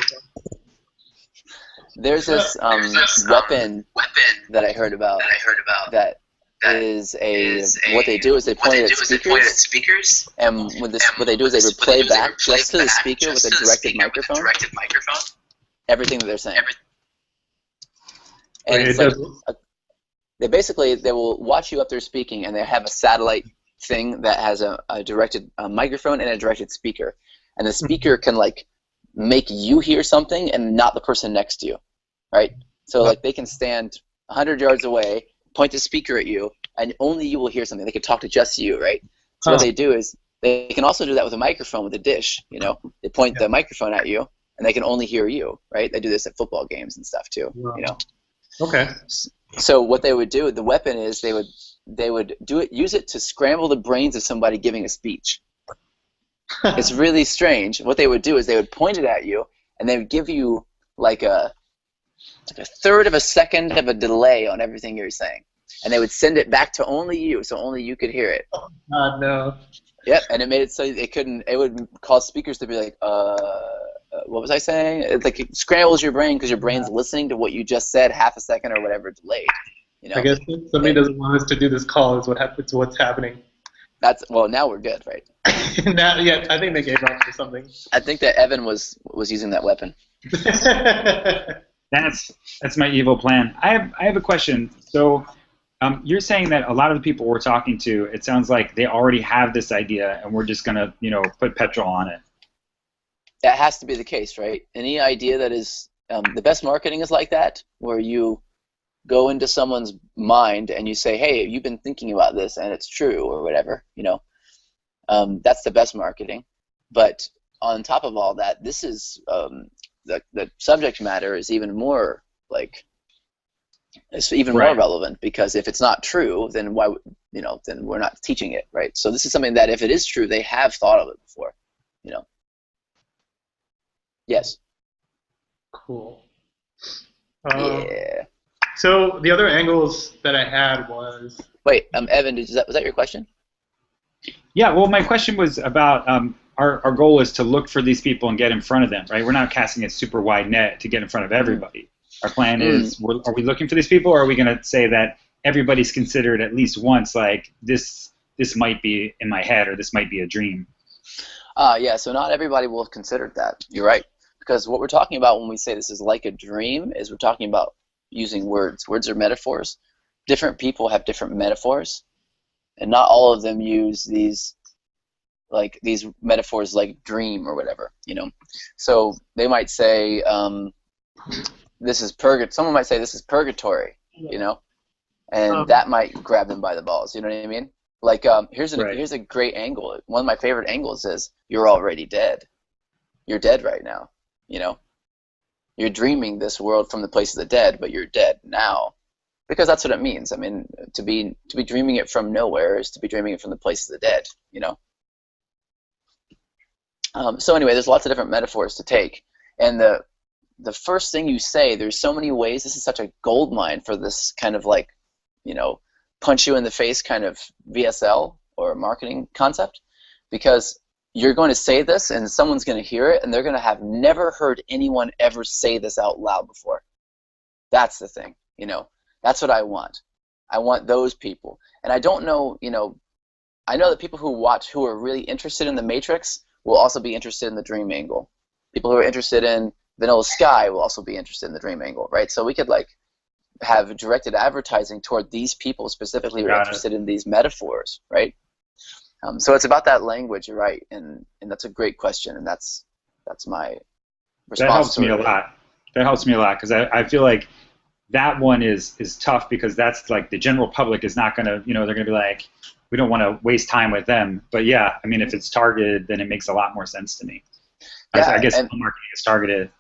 There's this weapon that I heard about that is what they do is they point it at speakers, and what they do is they would play back just to the speaker with a directed microphone everything that they're saying. And it's like they will watch you up there speaking, and they have a satellite thing that has a directed microphone and a directed speaker, and the speaker can like make you hear something and not the person next to you, right? So like they can stand 100 yards away, point the speaker at you, and only you will hear something. They can talk to just you, right? So what they do is they can also do that with a microphone with a dish, you know? They point the microphone at you, and they can only hear you, right? They do this at football games and stuff too, you know? Okay. So what they would do, the weapon is they would use it to scramble the brains of somebody giving a speech. It's really strange. What they would do is they would point it at you, and they would give you like a third of a second of a delay on everything you're saying, and they would send it back to only you, so only you could hear it. No. Yep, and it made it so they couldn't. It would cause speakers to be like, what was I saying? It scrambles your brain because your brain's listening to what you just said half a second or whatever delayed. You know? I guess somebody doesn't want us to do this call. Is what's happening. Well, now we're good, right? Yeah, I think they gave up or something. I think that Evan was using that weapon. That's my evil plan. I have a question. So you're saying that a lot of the people we're talking to, it sounds like they already have this idea, and we're just gonna, put petrol on it. That has to be the case, right? Any idea that is the best marketing is like that, where you go into someone's mind and you say, "Hey, you've been thinking about this, and it's true," or whatever. That's the best marketing. But on top of all that, this is the subject matter is even more more relevant, because if it's not true, then why then we're not teaching it, right? So this is something that if it is true, they have thought of it before, Yes. Cool. Yeah. So the other angles that I had was. Wait, Evan, was that your question? Yeah. Well, my question was about our goal is to look for these people and get in front of them, right? We're not casting a super wide net to get in front of everybody. Our plan is, are we looking for these people, or are we going to say that everybody's considered at least once, like this might be in my head, or this might be a dream? Yeah, so not everybody will have considered that. You're right. Because what we're talking about when we say this is like a dream is we're talking about using words. Words are metaphors. Different people have different metaphors, and not all of them use these metaphors like dream or whatever, you know. So they might say this is someone might say this is purgatory, you know, and that might grab them by the balls, you know what I mean? Like here's a great angle. One of my favorite angles is you're already dead. You're dead right now, you know. You're dreaming this world from the place of the dead, but you're dead now. Because that's what it means. I mean, to be dreaming it from nowhere is to be dreaming it from the place of the dead, you know. So anyway, there's lots of different metaphors to take, and the first thing you say, there's so many ways. This is such a gold mine for this kind of like, you know, punch you in the face kind of VSL or marketing concept, because you're going to say this and someone's going to hear it and they're going to have never heard anyone ever say this out loud before. That's the thing, you know. That's what I want. I want those people. And I don't know, you know, I know that people who watch who are really interested in the Matrix will also be interested in the dream angle. People who are interested in Vanilla Sky will also be interested in the dream angle, right? So we could like have directed advertising toward these people specifically who are interested in these metaphors, right? So it's about that language, right? And that's a great question, and that's my response. That helps me a lot. That helps me a lot because I feel like that one is tough because that's like the general public is not going to, you know, they're going to be like, we don't want to waste time with them. But yeah, I mean, if it's targeted, then it makes a lot more sense to me. Yeah, I guess marketing is targeted.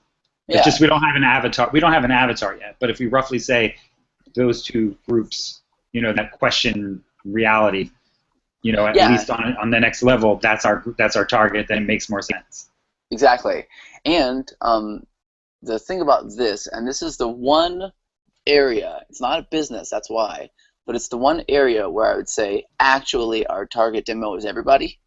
Yeah. It's just we don't have an avatar. We don't have an avatar yet. But if we roughly say those two groups, you know, that question reality, you know, at least on the next level, that's our target. Then it makes more sense. Exactly. And the thing about this, and this is the one area, it's not a business, that's why, but it's the one area where I would say actually our target demo is everybody.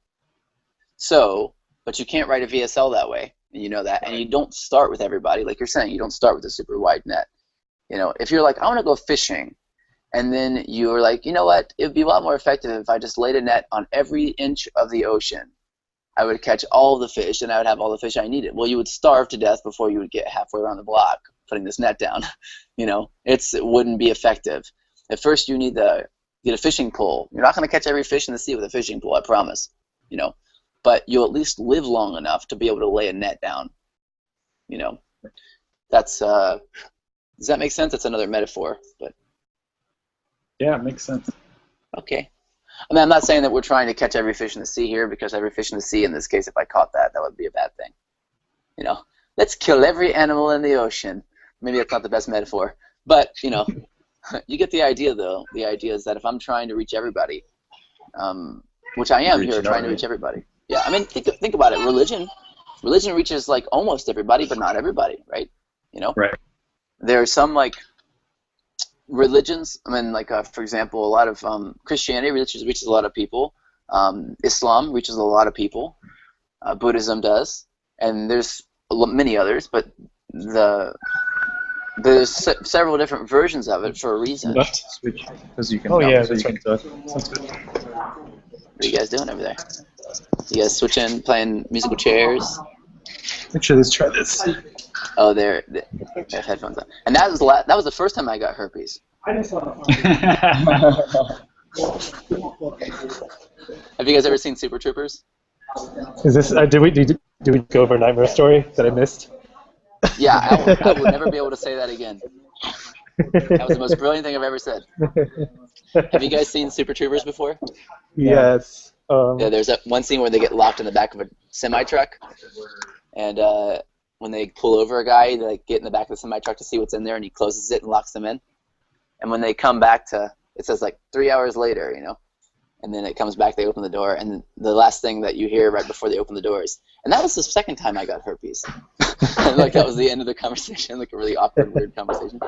So, but you can't write a VSL that way, and you know that, and you don't start with everybody, like you're saying, you don't start with a super wide net. You know, if you're like, I want to go fishing, and then you're like, you know what, it would be a lot more effective if I just laid a net on every inch of the ocean. I would catch all the fish, and I would have all the fish I needed. Well, you would starve to death before you would get halfway around the block putting this net down. You know, it wouldn't be effective. At first, you need to get a fishing pole. You're not going to catch every fish in the sea with a fishing pole, I promise. You know, but you'll at least live long enough to be able to lay a net down. You know, that's does that make sense? That's another metaphor, but yeah, it makes sense. Okay. I mean, I'm not saying that we're trying to catch every fish in the sea here, because every fish in the sea, in this case, if I caught that would be a bad thing. You know, let's kill every animal in the ocean. Maybe that's not the best metaphor, but you know, you get the idea, though. The idea is that if I'm trying to reach everybody, which I am here, trying to reach everybody. Yeah, I mean, think about it. Religion reaches like almost everybody, but not everybody, right? You know, right. There are some like religions. I mean, like for example, a lot of Christianity reaches a lot of people. Islam reaches a lot of people. Buddhism does, and there's many others, but there's several different versions of it for a reason. Switch, because you can. Oh yeah, so that's you right. can Sounds good. What are you guys doing over there? You guys switching, playing musical chairs? Actually, let's try this. Oh, they have headphones on. And that was the first time I got herpes. I just want Have you guys ever seen Super Troopers? Is this? Did we go over a Nightmare Story that I missed? Yeah, I will never be able to say that again. That was the most brilliant thing I've ever said. Have you guys seen Super Troopers before? Yes. Yeah, there's that one scene where they get locked in the back of a semi-truck, and when they pull over a guy, they like, get in the back of the semi-truck to see what's in there, and he closes it and locks them in. And when they come back it says like 3 hours later, you know, and then it comes back, they open the door, and the last thing that you hear right before they open the door is, and that was the second time I got herpes. And like that was the end of the conversation, like a really awkward, weird conversation.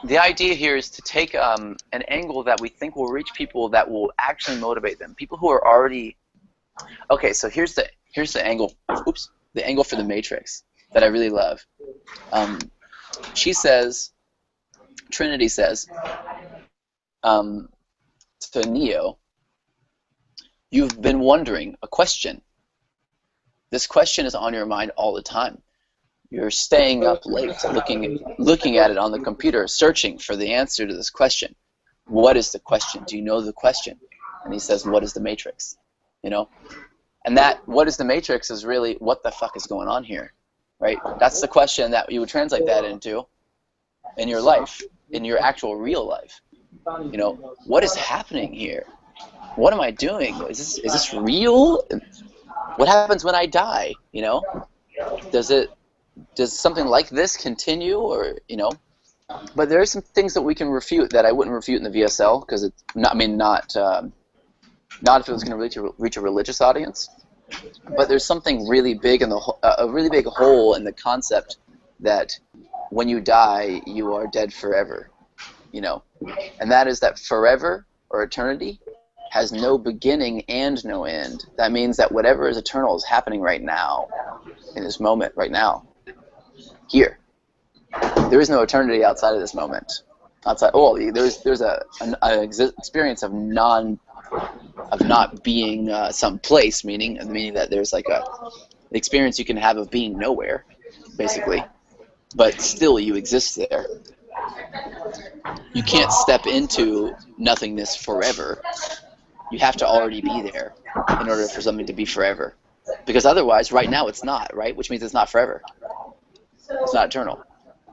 The idea here is to take an angle that we think will reach people that will actually motivate them. People who are already okay. So here's the angle. Oops, the angle for the Matrix that I really love. She says, Trinity says to Neo, "You've been wondering a question. This question is on your mind all the time. You're staying up late, looking at it on the computer, searching for the answer to this question. What is the question? Do you know the question? And he says, what is the matrix? You know? And that, what is the matrix, is really, what the fuck is going on here? Right? That's the question that you would translate that into in your life, in your actual real life. You know, what is happening here? What am I doing? Is this real? What happens when I die? You know? Does something like this continue, or, you know? But there are some things that we can refute that I wouldn't refute in the VSL, because it's not. I mean, not if it was going to reach a religious audience. But there's something really big in a really big hole in the concept that when you die, you are dead forever. You know, and that is that forever, or eternity, has no beginning and no end. That means that whatever is eternal is happening right now, in this moment, right now, here. There is no eternity outside of this moment. Outside, there's an experience of not being someplace, meaning that there's like an experience you can have of being nowhere, basically, but still you exist there. You can't step into nothingness forever. You have to already be there in order for something to be forever. Because otherwise, right now it's not, right? Which means it's not forever. It's not eternal.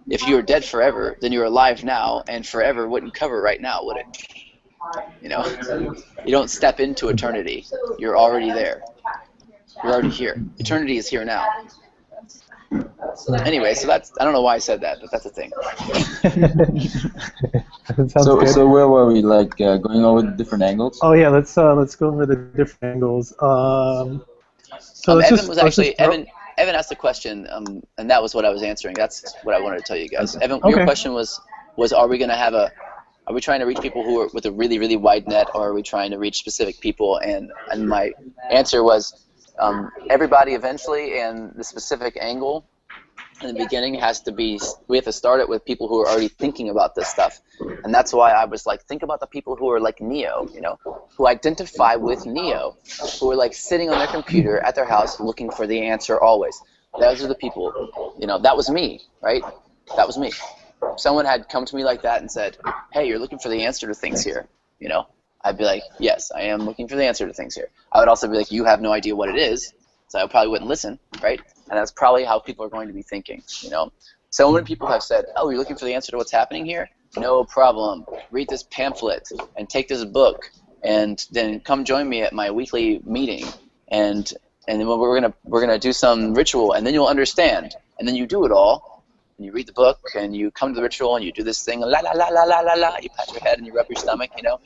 If you're dead forever, then you're alive now, and forever wouldn't cover right now, would it? You know? You don't step into eternity. You're already there. You're already here. Eternity is here now. Anyway, so that's, I don't know why I said that, but that's a thing. So where were we? Like going over the different angles? Oh yeah, let's go over the different angles. Evan asked a question, and that was what I was answering. That's what I wanted to tell you guys. Evan, okay. Your question was are we going to have are we trying to reach people who are with a really, really wide net, or are we trying to reach specific people? And my answer was everybody eventually, and the specific angle in the beginning has to be, we have to start it with people who are already thinking about this stuff. And that's why I was like, think about the people who are like Neo, you know, who identify with Neo, who are like sitting on their computer at their house looking for the answer always. Those are the people, you know, that was me, right? That was me. If someone had come to me like that and said, hey, you're looking for the answer to things here, you know, I'd be like, yes, I am looking for the answer to things here. I would also be like, you have no idea what it is, so I probably wouldn't listen, right? And that's probably how people are going to be thinking, you know. So many people have said, oh, you're looking for the answer to what's happening here? No problem. Read this pamphlet and take this book, and then come join me at my weekly meeting, and then we're gonna do some ritual, and then you'll understand. And then you do it all, and you read the book, and you come to the ritual, and you do this thing, la la la la la la la. You pat your head and you rub your stomach, you know.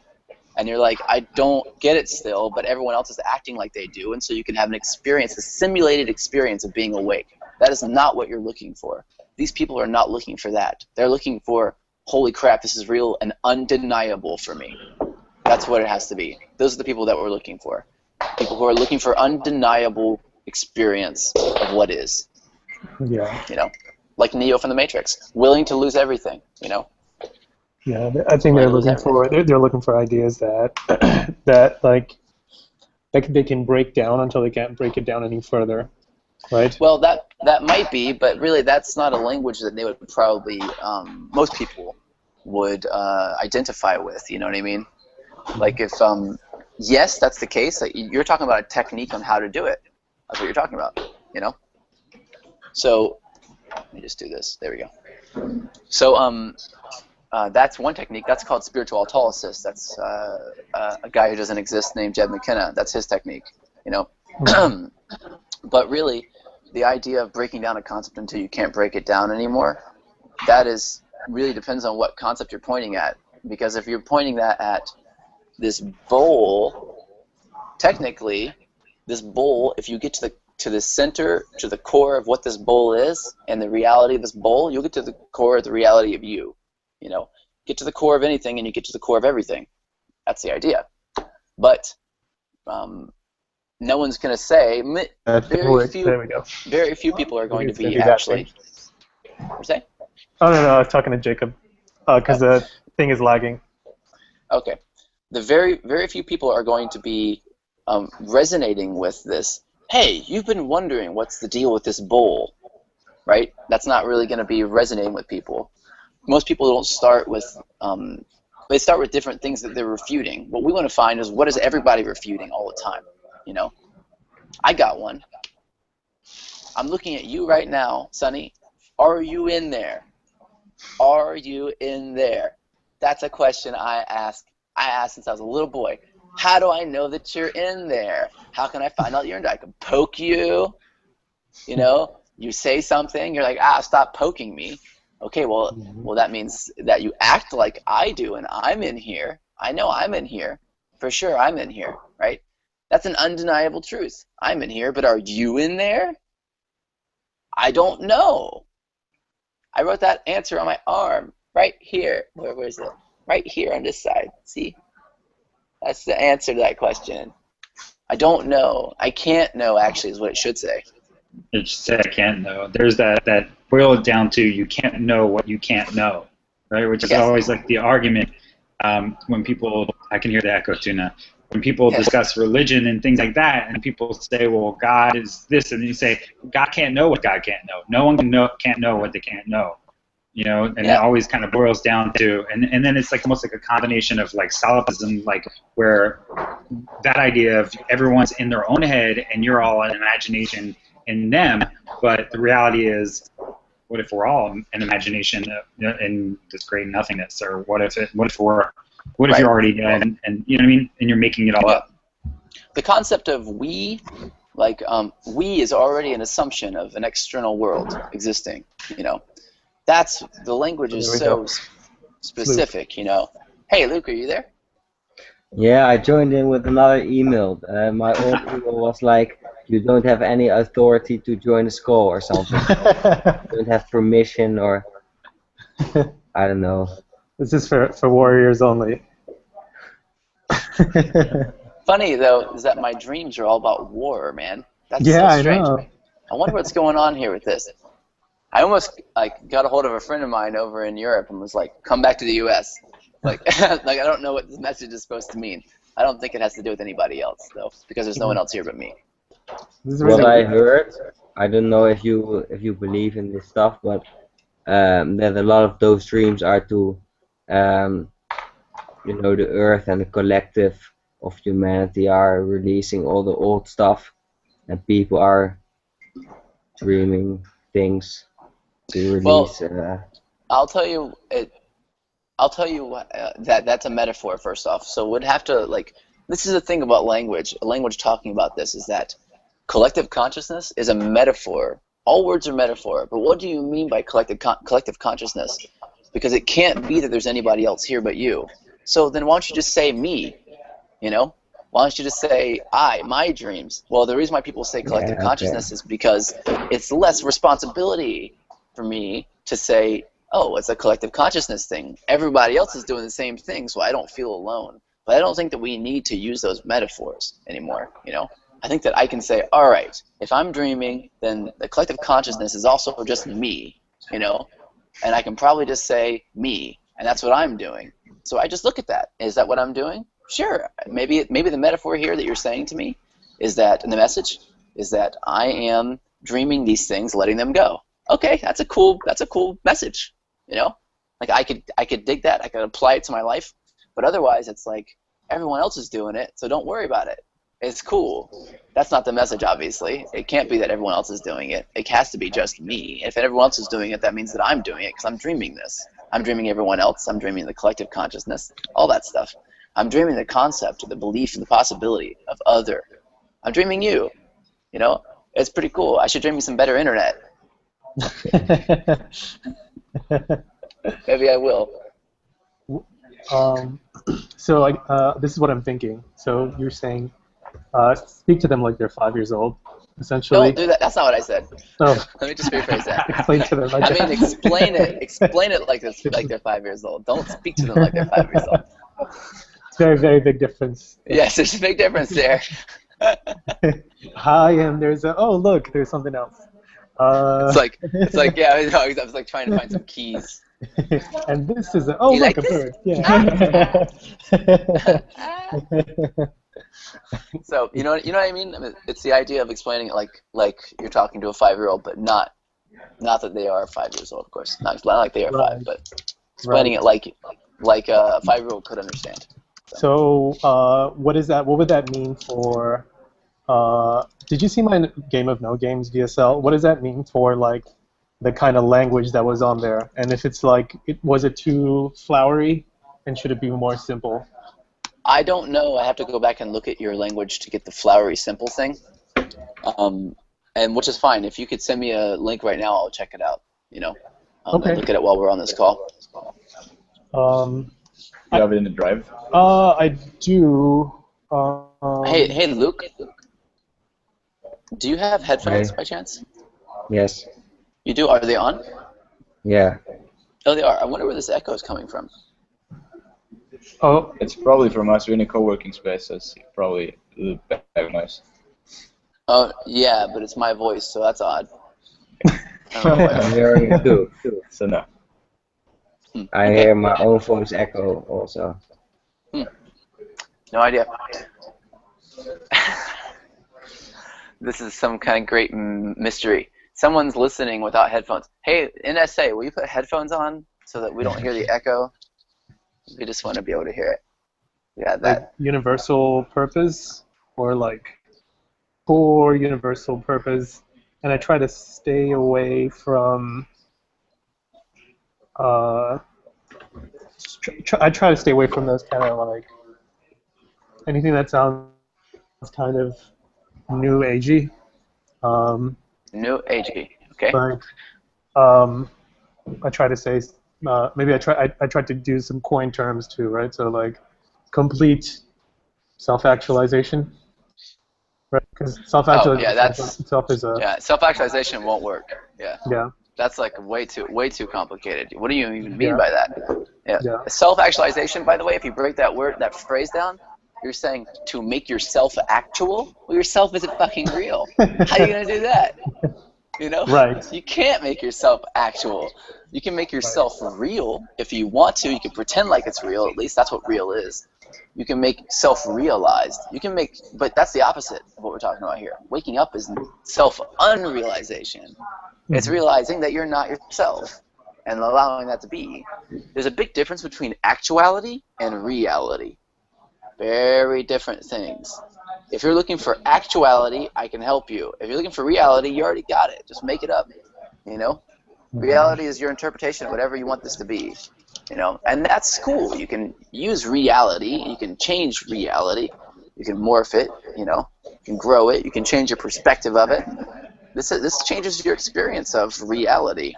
And you're like, I don't get it still, but everyone else is acting like they do, and so you can have an experience, a simulated experience of being awake. That is not what you're looking for. These people are not looking for that. They're looking for, holy crap, this is real and undeniable for me. That's what it has to be. Those are the people that we're looking for. People who are looking for undeniable experience of what is. Yeah. You know, like Neo from the Matrix, willing to lose everything, you know. Yeah, I think they're looking for ideas that that they can break down until they can't break it down any further, right? Well, that might be, but really that's not a language that they would probably most people would identify with. You know what I mean? Like if yes, that's the case. Like you're talking about a technique on how to do it. That's what you're talking about. You know. So let me just do this. There we go. So that's one technique. That's called spiritual autolysis. That's a guy who doesn't exist named Jed McKenna. That's his technique, you know. But really, the idea of breaking down a concept until you can't break it down anymore, that is really depends on what concept you're pointing at. Because if you're pointing that at this bowl, technically, this bowl, if you get to the center, to the core of what this bowl is, and the reality of this bowl, you'll get to the core of the reality of you. You know, get to the core of anything, and you get to the core of everything. That's the idea. But no one's going to say. Very few people are going to be actually. What say? Oh no, I was talking to Jacob because the thing is lagging. Okay, the very few people are going to be resonating with this. Hey, you've been wondering what's the deal with this bowl. right? That's not really going to be resonating with people. Most people don't start with, they start with different things that they're refuting. What we want to find is what is everybody refuting all the time, you know? I got one. I'm looking at you right now, Sonny. Are you in there? Are you in there? That's a question I asked since I was a little boy. How do I know that you're in there? How can I find out you're in there? I can poke you. You know, you say something, you're like, stop poking me. Okay, well, that means that you act like I do, and I'm in here. I know I'm in here. For sure, I'm in here, right? That's an undeniable truth. I'm in here, but are you in there? I don't know. I wrote that answer on my arm, right here. Where is it? Right here on this side. See? That's the answer to that question. I don't know. I can't know, actually, is what it should say. It should say I can't know. There's that boiled down to you can't know what you can't know, right? Which is always like the argument when people, I can hear the echo too now, when people discuss religion and things like that, and people say, well, God is this, and you say, God can't know what God can't know. No one can't know what they can't know. You know, and it always kind of boils down to, and then it's like almost like a combination of like solipsism, like where that idea of everyone's in their own head and you're all an imagination in them, but the reality is, what if we're all an imagination in this great nothingness, or what if you're already dead, and you know what I mean, and you're making it all up. The concept of we, like we is already an assumption of an external world existing, you know. That's, the language is so specific, you know. Hey, Luke, are you there? Yeah, I joined in with another email. My old email was like, you don't have any authority to join the call or something. You don't have permission, or I don't know. This is for warriors only. Funny, though, is that my dreams are all about war, man. That's yeah, so strange. I know. I wonder what's going on here with this. I almost got a hold of a friend of mine over in Europe and was like, come back to the U.S. Like, like I don't know what this message is supposed to mean. I don't think it has to do with anybody else, though, because there's no one else here but me. What I heard, I don't know if you believe in this stuff, but that a lot of those dreams are to, you know, the Earth and the collective of humanity are releasing all the old stuff, and people are dreaming things to release. Well, I'll tell you that that's a metaphor. First off, so we'd have to like. This is the thing about language. Language talking about this is that collective consciousness is a metaphor. All words are metaphor, but what do you mean by collective consciousness? Because it can't be that there's anybody else here but you. So then why don't you just say me? You know? Why don't you just say my dreams? Well, the reason why people say collective consciousness is because it's less responsibility for me to say, oh, it's a collective consciousness thing. Everybody else is doing the same thing, so I don't feel alone. But I don't think that we need to use those metaphors anymore, you know? I think that I can say, all right, if I'm dreaming, then the collective consciousness is also just me, you know? And I can probably just say me, and that's what I'm doing. So I just look at that. Is that what I'm doing? Sure. Maybe the metaphor here that you're saying to me is that, and the message is that I am dreaming these things, letting them go. Okay, that's a cool message, you know? Like I could dig that, I could apply it to my life, but otherwise it's like everyone else is doing it, so don't worry about it. It's cool. That's not the message, obviously. It can't be that everyone else is doing it. It has to be just me. If everyone else is doing it, that means that I'm doing it because I'm dreaming this. I'm dreaming everyone else. I'm dreaming the collective consciousness, all that stuff. I'm dreaming the concept, the belief, and the possibility of other. I'm dreaming you. You know, it's pretty cool. I should dream me some better internet. Maybe I will. So this is what I'm thinking. So you're saying speak to them like they're 5 years old, essentially. Don't do that. That's not what I said. Oh. Let me just rephrase that. Explain to them. I mean, explain it. Explain it like they're 5 years old. Don't speak to them like they're 5 years old. It's a very, very big difference. Yes, there's a big difference there. Hi, and there's there's something else. It's like yeah, I was like trying to find some keys. And this is a bird. Yeah. So you know what I mean? It's the idea of explaining it like you're talking to a 5-year-old, but not Not that they are 5 years old, of course. Not like they are Right. 5, but explaining it like a 5-year-old could understand. So what is that? What would that mean for? Did you see my Game of No Games VSL? What does that mean for like the kind of language that was on there? And if it's like, was it too flowery, and should it be more simple? I don't know. I have to go back and look at your language to get the flowery simple thing. And which is fine. If you could send me a link right now, I'll check it out. Okay. And look at it while we're on this call. You have it in the drive? I do. Hey, Luke. Do you have headphones Hey. by chance? Yes. You do? Are they on? Yeah. Oh, they are. I wonder where this echo is coming from. Oh, It's probably from us. We're in a co-working space, so it's probably a little background noise. Oh, yeah, but it's my voice, so that's odd. I don't know why. I'm hearing it too. So no. I Okay. hear my own voice echo also. No idea. This is some kind of great mystery. Someone's listening without headphones. Hey, NSA, will you put headphones on so that we don't hear the echo? We just want to be able to hear it. Yeah, like that. universal purpose, or like for universal purpose, and I try to stay away from. I try to stay away from those kind of like anything that sounds kind of new agey. New agey. Okay. Like I try to say maybe I tried to do some coin terms too, right? So like complete self-actualization, right? Because self-actualization itself is a Yeah, self-actualization won't work. Yeah. yeah. That's like way too complicated. What do you even mean Yeah. by that? Yeah. Yeah. Self-actualization, by the way, if you break that phrase down, you're saying to make yourself actual. Well, yourself isn't fucking real. How are you gonna do that? Right. You can't make yourself actual. You can make yourself real if you want to. You can pretend like it's real. At least that's what real is. You can make self-realized. But that's the opposite of what we're talking about here. Waking up is self-unrealization. It's realizing that you're not yourself and allowing that to be. There's a big difference between actuality and reality. Very different things. If you're looking for actuality, I can help you. If you're looking for reality, you already got it. Just make it up. Reality is your interpretation of whatever you want this to be. And that's cool. You can use reality. You can change reality. You can morph it. You can grow it. You can change your perspective of it. This changes your experience of reality.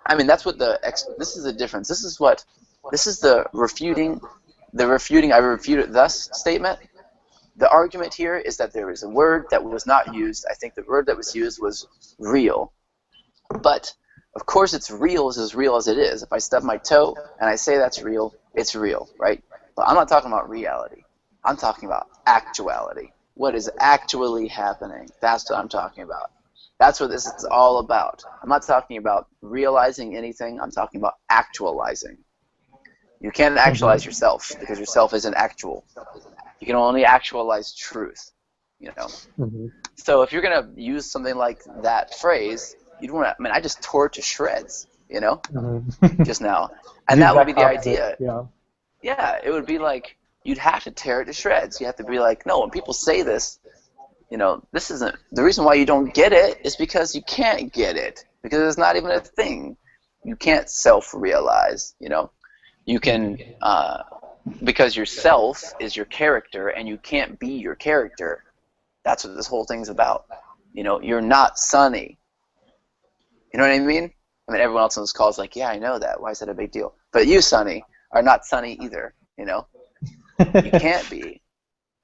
I mean, that's what this is the difference. This is the refuting. I refute it thus statement. The argument here is that there is a word that was not used. I think the word that was used was real. But, of course, it's real as it is. If I stub my toe and I say that's real, it's real, right? But I'm not talking about reality. I'm talking about actuality. What is actually happening? That's what I'm talking about. That's what this is all about. I'm not talking about realizing anything. I'm talking about actualizing. You can't actualize yourself because yourself isn't actual. You can only actualize truth, So if you're gonna use something like that phrase, you'd want to. I mean, I just tore it to shreds, just now, and that would be the idea. Yeah. Yeah, it would be like you'd have to tear it to shreds. You have to be like, no, when people say this, this isn't the reason why you don't get it is because you can't get it because it's not even a thing. You can't self-realize, You can, because yourself is your character, and you can't be your character. That's what this whole thing's about. You're not Sonny. You know what I mean? I mean, everyone else on this call is like, yeah, I know that. Why is that a big deal? But you, Sonny, are not Sonny either. You can't be.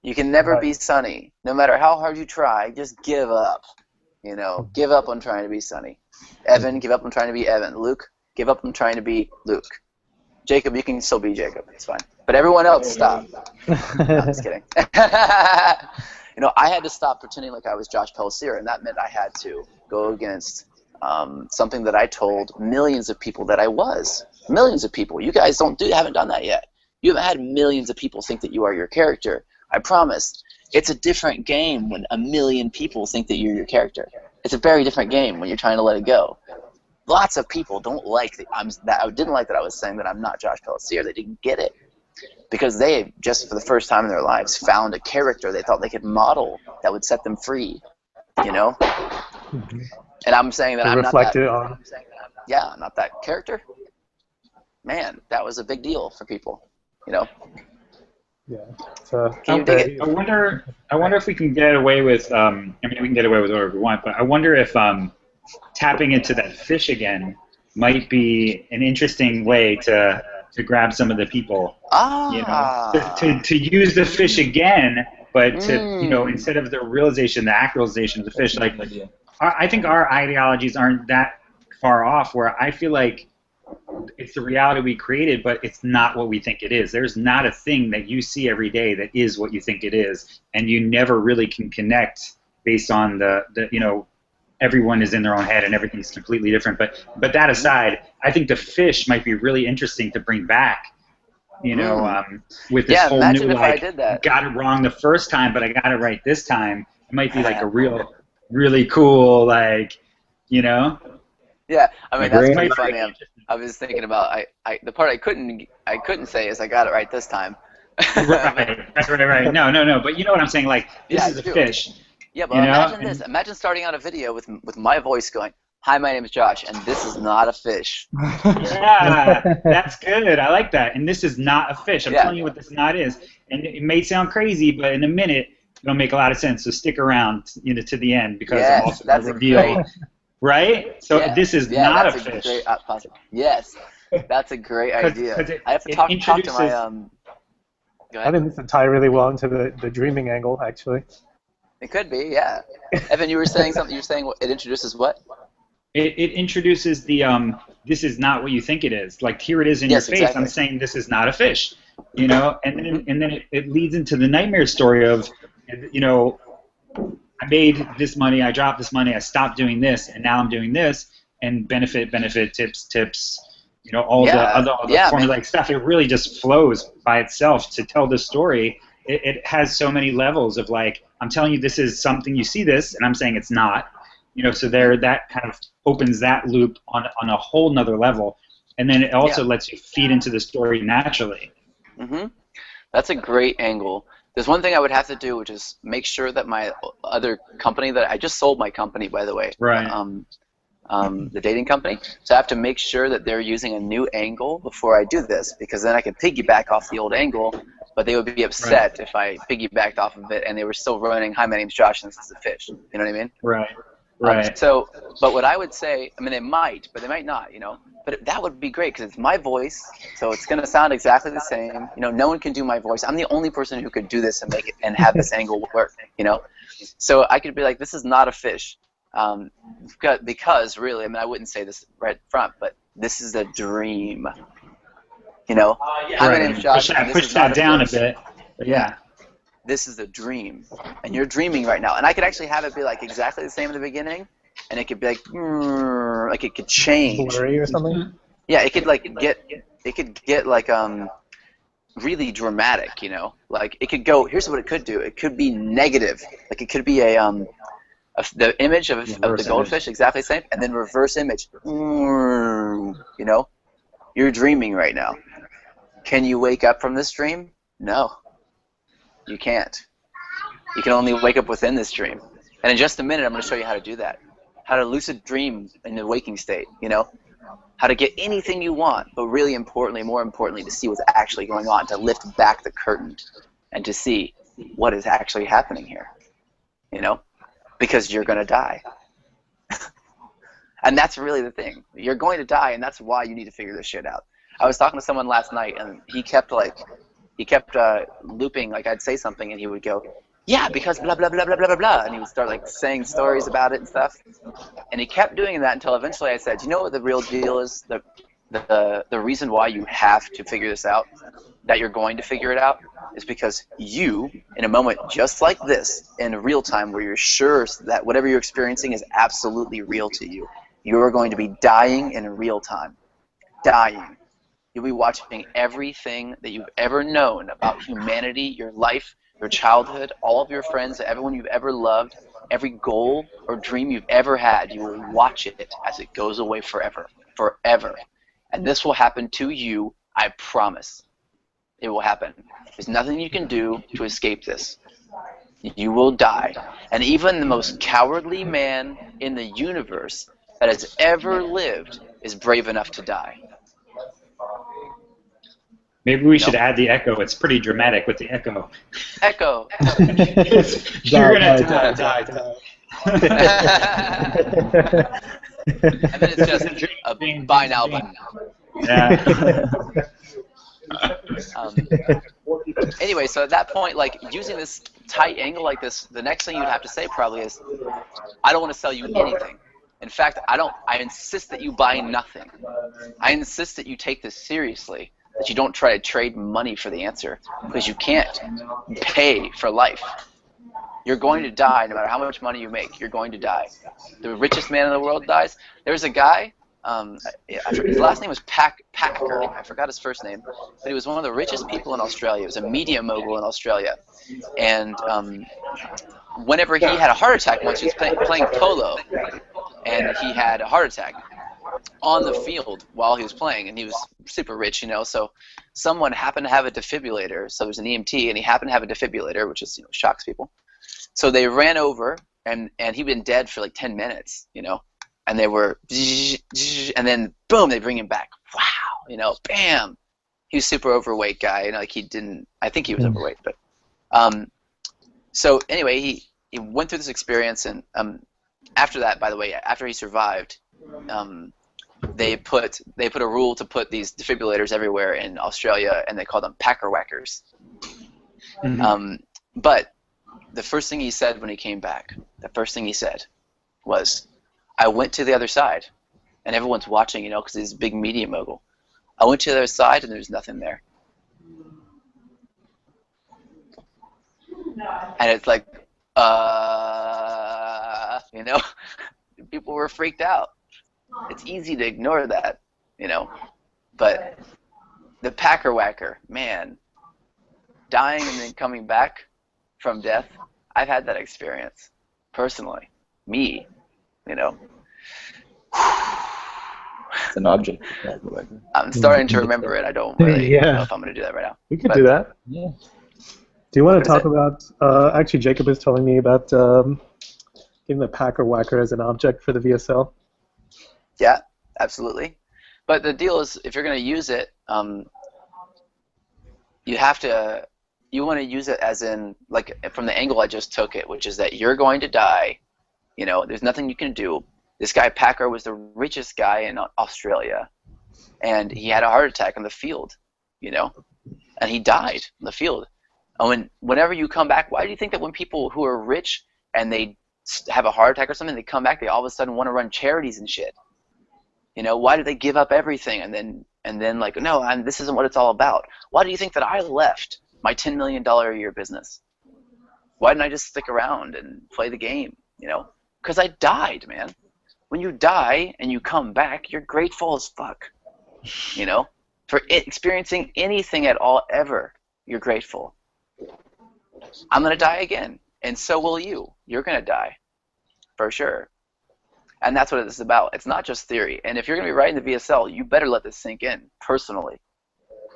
You can never be Sonny. No matter how hard you try, just give up. Give up on trying to be Sonny. Evan, give up on trying to be Evan. Luke, give up on trying to be Luke. Jacob, you can still be Jacob. It's fine. But everyone else, stop. No, I'm just kidding. I had to stop pretending like I was Josh Pellissier, and that meant I had to go against something that I told millions of people that I was. Millions of people. You guys haven't done that yet. You haven't had millions of people think that you are your character. I promise. It's a different game when a million people think that you're your character. It's a very different game when you're trying to let it go. Lots of people don't like I didn't like that I was saying that I'm not Josh Pelletier. They didn't get it because they just for the first time in their lives found a character they thought they could model that would set them free, you know. And I'm saying that I'm not that. Yeah, I'm not that character. Man, that was a big deal for people, you know. Yeah. Can you dig it? I wonder if we can get away with. I mean, we can get away with whatever we want, but I wonder if tapping into that fish again might be an interesting way to grab some of the people. You know, to use the fish again, but to instead of the realization, the actualization of the fish. Like, I think our ideologies aren't that far off. Where I feel like it's the reality we created, but it's not what we think it is. There's not a thing that you see every day that is what you think it is, and you never really can connect based on the everyone is in their own head and everything's completely different. But that aside, I think the fish might be really interesting to bring back. You know, with this whole new got it wrong the first time, but I got it right this time. It might be like a really cool Yeah, I mean that's pretty funny. I was thinking about the part I couldn't say is I got it right this time. right. No. But you know what I'm saying? Like this is a fish. Yeah, but imagine this. Imagine starting out a video with my voice going, "Hi, my name is Josh, and this is not a fish." Yeah, that's good. I like that. And this is not a fish. I'm telling you what this not is. And it may sound crazy, but in a minute it'll make a lot of sense. So stick around, to the end because I'm also going to reveal. Right? So this is not a fish. Yes, that's a great idea. I have to talk to my Go ahead. I think this tie really well into the dreaming angle, actually. It could be, yeah. Evan, you were saying something. You were saying it introduces what? It introduces the this is not what you think it is. Like here it is in your face. Exactly. I'm saying this is not a fish, and then it leads into the nightmare story of, I made this money, I dropped this money, I stopped doing this, and now I'm doing this, and benefit, tips, all the formulaic stuff. It really just flows by itself to tell the story. It has so many levels of like, I'm telling you this is something, you see this, and I'm saying it's not. So that kind of opens that loop on a whole nother level, and then it also lets you feed into the story naturally. That's a great angle. There's one thing I would have to do, which is make sure that my other company that I just sold my company, by the way, right? The dating company. So I have to make sure that they're using a new angle before I do this, because then I can piggyback off the old angle. But they would be upset if I piggybacked off of it and they were still running, "Hi, my name's Josh, and this is a fish." You know what I mean? Right. But what I would say, I mean, they might, but they might not, But that would be great because it's my voice, so it's going to sound exactly the same. No one can do my voice. I'm the only person who could do this and make it and have this angle work. So I could be like, "This is not a fish," because really, I mean, I wouldn't say this right front, but this is a dream. Hi, my name's Josh. Push that down a bit. But yeah. This is a dream, and you're dreaming right now. And I could actually have it be like exactly the same in the beginning, and it could be like it could change. Blurry or something. Yeah, it could get like really dramatic, Like it could go. Here's what it could do. It could be negative. Like it could be the image of the goldfish exactly the same, and then reverse image. You're dreaming right now. Can you wake up from this dream? No. You can't. You can only wake up within this dream. And in just a minute, I'm going to show you how to do that. How to lucid dream in the waking state, How to get anything you want, but really importantly, more importantly, to see what's actually going on, to lift back the curtain and to see what is actually happening here, Because you're going to die. And that's really the thing. You're going to die, and that's why you need to figure this shit out. I was talking to someone last night, and he kept looping, like I'd say something and he would go, "Yeah, because blah, blah, blah, blah, blah, blah, blah," and he would start like saying stories about it and stuff. And he kept doing that until eventually I said, "You know what the real deal is? The reason why you have to figure this out, that you're going to figure it out, is because you, in a moment just like this, in real time where you're sure that whatever you're experiencing is absolutely real to you, you're going to be dying in real time. Dying. You'll be watching everything that you've ever known about humanity, your life, your childhood, all of your friends, everyone you've ever loved, every goal or dream you've ever had, you will watch it as it goes away forever. Forever. And this will happen to you, I promise. It will happen. There's nothing you can do to escape this. You will die. And even the most cowardly man in the universe that has ever lived is brave enough to die. Maybe we should add the echo. It's pretty dramatic with the echo. Echo. You're gonna die. And then it's just a buy now button. Yeah. Anyway, so at that point, like using this tight angle like this, the next thing you'd have to say probably is, I don't want to sell you anything. In fact, I insist that you buy nothing. I insist that you take this seriously, that you don't try to trade money for the answer, because you can't pay for life. You're going to die no matter how much money you make. You're going to die. The richest man in the world dies. There's a guy, his last name was Packer. I forgot his first name. But he was one of the richest people in Australia. He was a media mogul in Australia. And whenever he had a heart attack once, he was playing polo, and he had a heart attack on the field while he was playing, and he was super rich, you know, so someone happened to have a defibrillator, so there's an EMT, and he happened to have a defibrillator, which is, you know, shocks people. So they ran over, and he'd been dead for like 10 minutes, you know, and they were, and then boom, they bring him back. Wow, you know, bam. He was super overweight guy, you know, like I think he was overweight, but, so anyway, he went through this experience, and after that, by the way, after he survived, they put a rule to put these defibrillators everywhere in Australia, and they call them packer whackers. Mm-hmm. But the first thing he said when he came back, the first thing he said was, I went to the other side, and everyone's watching, you know, because he's a big media mogul. I went to the other side, and there's nothing there. And it's like, you know, people were freaked out. It's easy to ignore that, you know, but the packer whacker, man, dying and then coming back from death, I've had that experience personally. Me, you know. It's an object. I'm starting to remember it. I don't really know if I'm going to do that right now. We could do that. Yeah. Do you want to talk about, actually Jacob is telling me about getting the packer whacker as an object for the VSL. Yeah, absolutely. But the deal is, if you're going to use it, you want to use it as in, like, from the angle I just took it, which is that you're going to die. You know, there's nothing you can do. This guy Packer was the richest guy in Australia, and he had a heart attack on the field, you know, and he died on the field. And whenever you come back, why do you think that when people who are rich and they have a heart attack or something, they come back, they all of a sudden want to run charities and shit? You know, why do they give up everything and then like, no, this isn't what it's all about? Why do you think that I left my $10 million a year business? Why didn't I just stick around and play the game? You know, because I died, man. When you die and you come back, you're grateful as fuck. You know, for experiencing anything at all ever, you're grateful. I'm gonna die again, and so will you. You're gonna die, for sure. And that's what it's about. It's not just theory. And if you're going to be writing the VSL, you better let this sink in personally,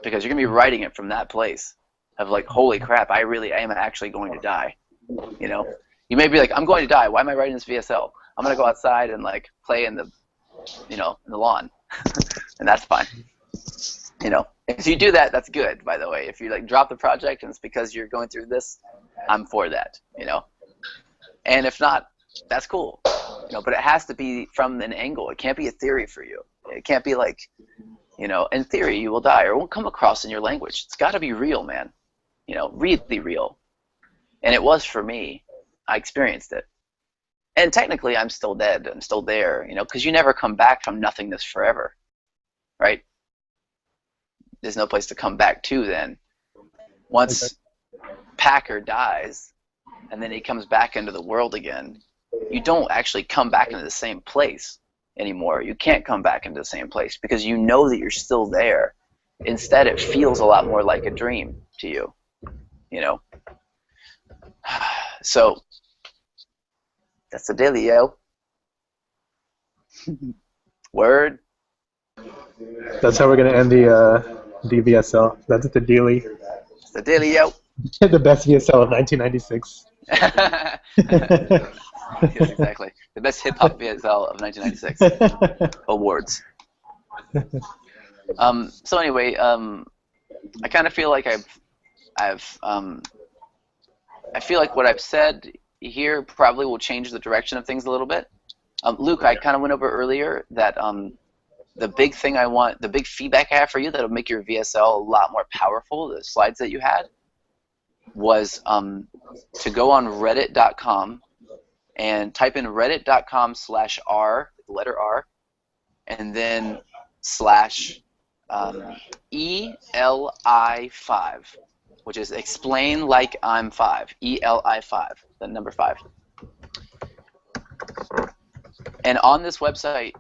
because you're going to be writing it from that place of like, holy crap, I am actually going to die. You know, you may be like, I'm going to die. Why am I writing this VSL? I'm going to go outside and like play in the, you know, in the lawn, and that's fine. You know, if you do that, that's good. By the way, if you like drop the project and it's because you're going through this, I'm for that. You know, and if not, that's cool. You know, but it has to be from an angle. It can't be a theory for you. It can't be like, you know, in theory you will die, or it won't come across in your language. It's got to be real, man. You know, really real. And it was for me. I experienced it. And technically I'm still dead. I'm still there, you know, because you never come back from nothingness forever, right? There's no place to come back to then. Once Packer dies, and then he comes back into the world again, you don't actually come back into the same place anymore. You can't come back into the same place because you know that you're still there. Instead, it feels a lot more like a dream to you, you know. So that's the daily, yo. Word. That's how we're gonna end the VSL. That's the daily, It's the daily, yo. the best VSL of 1996. Yes, exactly. The best hip hop VSL of 1996 awards. So anyway, I kind of feel like I feel like what I've said here probably will change the direction of things a little bit. Luke, I kind of went over earlier that the big thing I want, the big feedback I have for you that'll make your VSL a lot more powerful, the slides that you had, was to go on reddit.com and type in reddit.com/r, the letter R, and then /ELI5, which is explain like I'm 5, ELI5, the number 5. And on this website,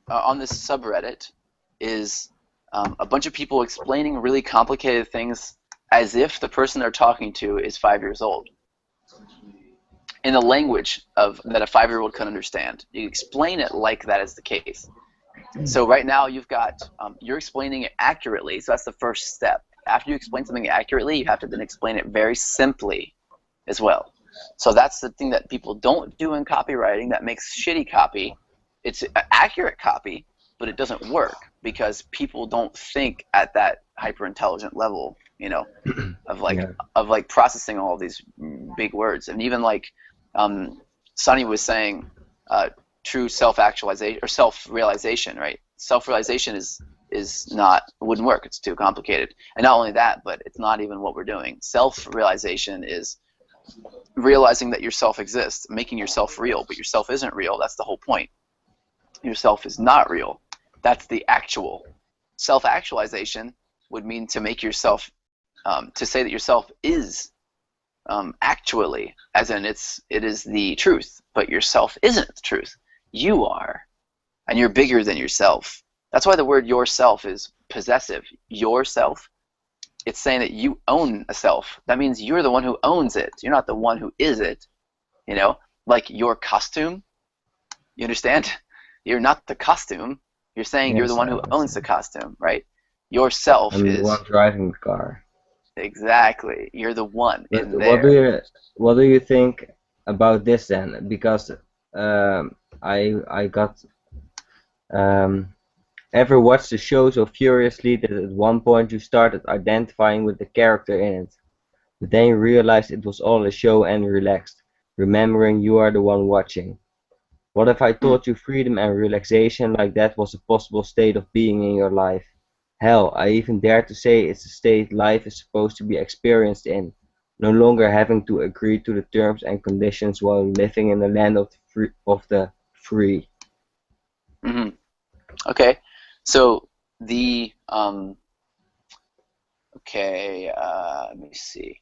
on this subreddit, is a bunch of people explaining really complicated things as if the person they're talking to is 5 years old, in the language that a 5-year-old can understand. You explain it like that is the case. So right now you've got, you're explaining it accurately, so that's the first step. After you explain something accurately, you have to then explain it very simply as well. So that's the thing that people don't do in copywriting that makes shitty copy. It's an accurate copy, but it doesn't work because people don't think at that hyper-intelligent level, you know, of like processing all these big words. And even like Sonny was saying, true self-actualization or self-realization, right? Self-realization wouldn't work. It's too complicated. And not only that, but it's not even what we're doing. Self-realization is realizing that yourself exists, making yourself real, but yourself isn't real. That's the whole point. Yourself is not real. That's the actual. Self-actualization would mean to make yourself, to say that yourself is actually, as in it is the truth, but yourself isn't the truth. You are, and you're bigger than yourself. That's why the word yourself is possessive. Yourself, it's saying that you own a self. That means you're the one who owns it. You're not the one who is it. You know, like your costume. You understand? You're not the costume. You're saying you're the one who owns the costume, right? Yourself is the one driving the car. Exactly. You're the one But in there. what do you think about this then? Because I got ever watched the show so furiously that at one point you started identifying with the character in it, but then you realized it was all a show and relaxed, remembering you are the one watching. What if I taught you freedom and relaxation like that was a possible state of being in your life? Hell, I even dare to say it's a state life is supposed to be experienced in, no longer having to agree to the terms and conditions while living in the land of the free. Mm-hmm. Okay, so let me see.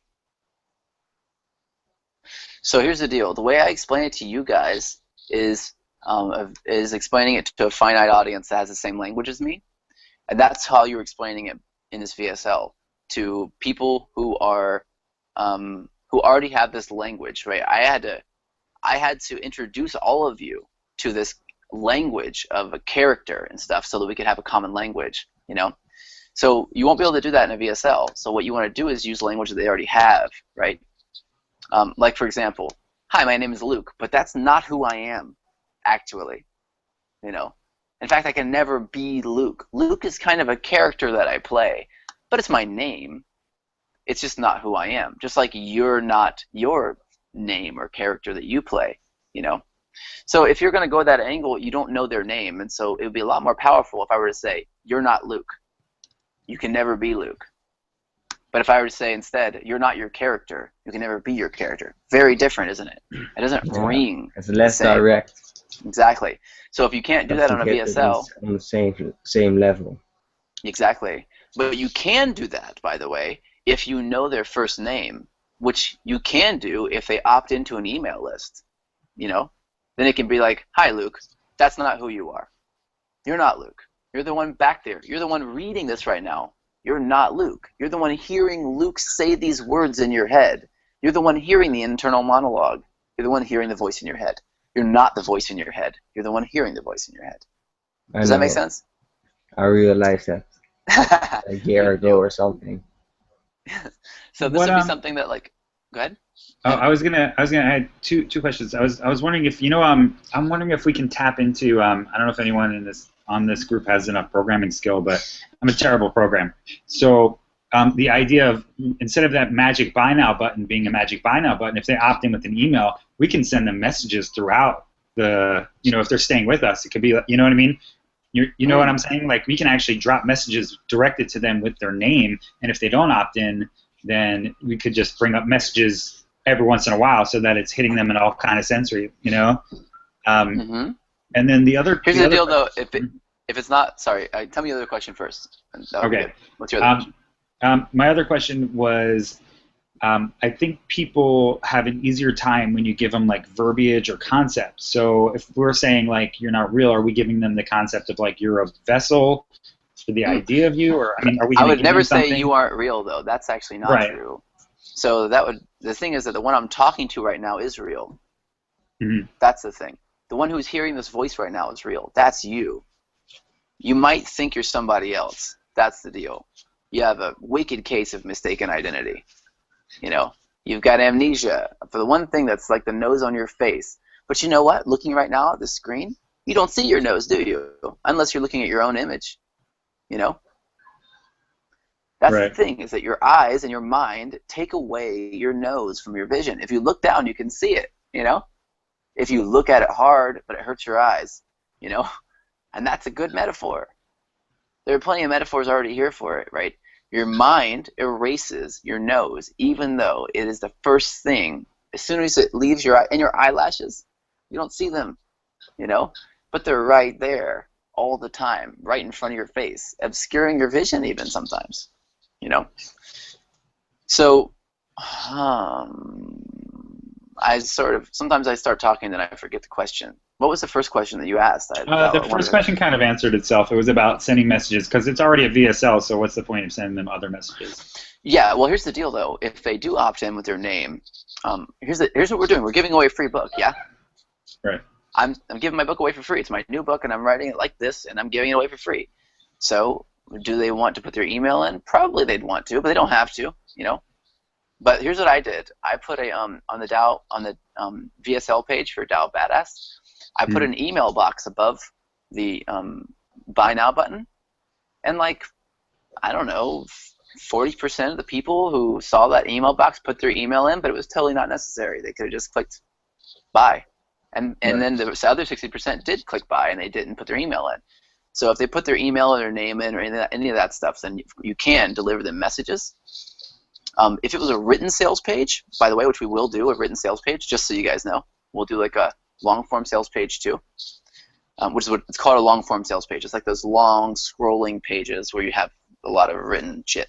So here's the deal. The way I explain it to you guys is explaining it to a finite audience that has the same language as me, and that's how you're explaining it in this VSL to people who are who already have this language, right? I had to introduce all of you to this language of a character and stuff so that we could have a common language, you know? So you won't be able to do that in a VSL. So what you want to do is use language that they already have, right? Like, for example, hi, my name is Luke, but that's not who I am, actually, you know? In fact, I can never be Luke. Luke is kind of a character that I play, but it's my name. It's just not who I am, just like you're not your name or character that you play, you know? So if you're going to go that angle, you don't know their name, and so it would be a lot more powerful if I were to say, you're not Luke. You can never be Luke. But if I were to say instead, you're not your character, you can never be your character. Very different, isn't it? It doesn't ring. It's less direct. Exactly. So if you can't do that on a VSL, on the same level. Exactly. But you can do that, by the way, if you know their first name, which you can do if they opt into an email list, you know? Then it can be like, hi, Luke, that's not who you are. You're not Luke. You're the one back there. You're the one reading this right now. You're not Luke. You're the one hearing Luke say these words in your head. You're the one hearing the internal monologue. You're the one hearing the voice in your head. You're not the voice in your head. You're the one hearing the voice in your head. I Does that make know. sense? I realized that a year ago or something. So this would be something that, like, go ahead. Oh, I was gonna add two questions. I was wondering if I'm wondering if we can tap into I don't know if anyone on this group has enough programming skill, but I'm a terrible programmer. So the idea of, instead of that magic buy now button being a magic buy now button, if they opt in with an email, we can send them messages throughout the, if they're staying with us, it could be, you know what I mean? You know what I'm saying? Like, we can actually drop messages directed to them with their name, and if they don't opt in, then we could just bring up messages every once in a while so that it's hitting them in all kind of sensory, And then the other... Here's the deal, though. If it's not... Sorry, tell me the other question first. Okay. What's your other question? My other question was... I think people have an easier time when you give them like verbiage or concepts. So if we're saying like you're not real, are we giving them the concept of like you're a vessel for the idea of you, or are we? I would never say you aren't real, though. That's actually not right. true. So the thing is that the one I'm talking to right now is real. Mm-hmm. That's the thing. The one who's hearing this voice right now is real. That's you. You might think you're somebody else. That's the deal. You have a wicked case of mistaken identity. You've got amnesia for the one thing that's like the nose on your face. But you know what? Looking right now at the screen, you don't see your nose, do you? Unless you're looking at your own image. That's right. the thing, is that your eyes and your mind take away your nose from your vision. If you look down, you can see it, If you look at it hard, but it hurts your eyes, And that's a good metaphor. There are plenty of metaphors already here for it, right? Your mind erases your nose, even though it is the first thing. As soon as it leaves your eye, and your eyelashes, you don't see them, But they're right there all the time, right in front of your face, obscuring your vision even sometimes, So, sometimes I start talking and I forget the question. What was the first question that you asked? The first question kind of answered itself. It was about sending messages, because it's already a VSL, so what's the point of sending them other messages? Yeah, well, here's the deal, though. If they do opt in with their name, here's what we're doing. We're giving away a free book, yeah? Right. I'm giving my book away for free. It's my new book, and I'm writing it like this, and I'm giving it away for free. So do they want to put their email in? Probably they'd want to, but they don't have to, But here's what I did. I put on the VSL page for Dow Badass, I put an email box above the buy now button, and I don't know, 40% of the people who saw that email box put their email in, but it was totally not necessary. They could have just clicked buy, and then the other 60% did click buy, and they didn't put their email in. So if they put their email or their name in or any of that stuff, then you can deliver them messages. If it was a written sales page, by the way, which we will do, a written sales page, just so you guys know, we'll do like a long-form sales page too, which is what it's called, a long-form sales page. It's like those long scrolling pages where you have a lot of written shit,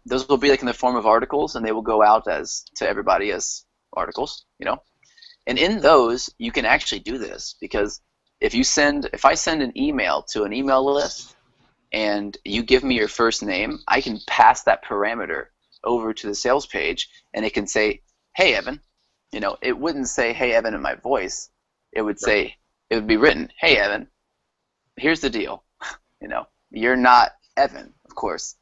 Those will be like in the form of articles, and they will go out to everybody as articles, And in those, you can actually do this, because if I send an email to an email list, and you give me your first name, I can pass that parameter over to the sales page, and it can say, "Hey, Evan." It wouldn't say, "Hey, Evan," in my voice. It would say, it would be written, "Hey, Evan, here's the deal. You're not Evan, of course.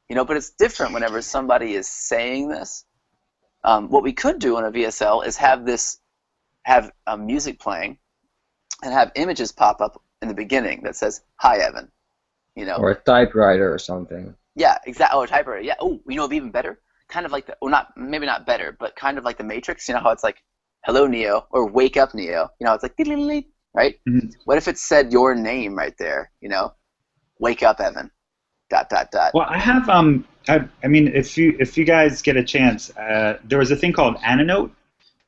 But it's different whenever somebody is saying this. What we could do in a VSL is have music playing and have images pop up in the beginning that says, "Hi, Evan." Or a typewriter or something. Yeah, exactly. Oh, a typewriter. Yeah. Oh, it'd be even better. Kind of like maybe not better, but kind of like the Matrix. How it's like, "Hello, Neo," or "Wake up, Neo." It's like, right? Mm-hmm. What if it said your name right there? "Wake up, Evan." ... Well, I have I mean, if you guys get a chance, there was a thing called Ananote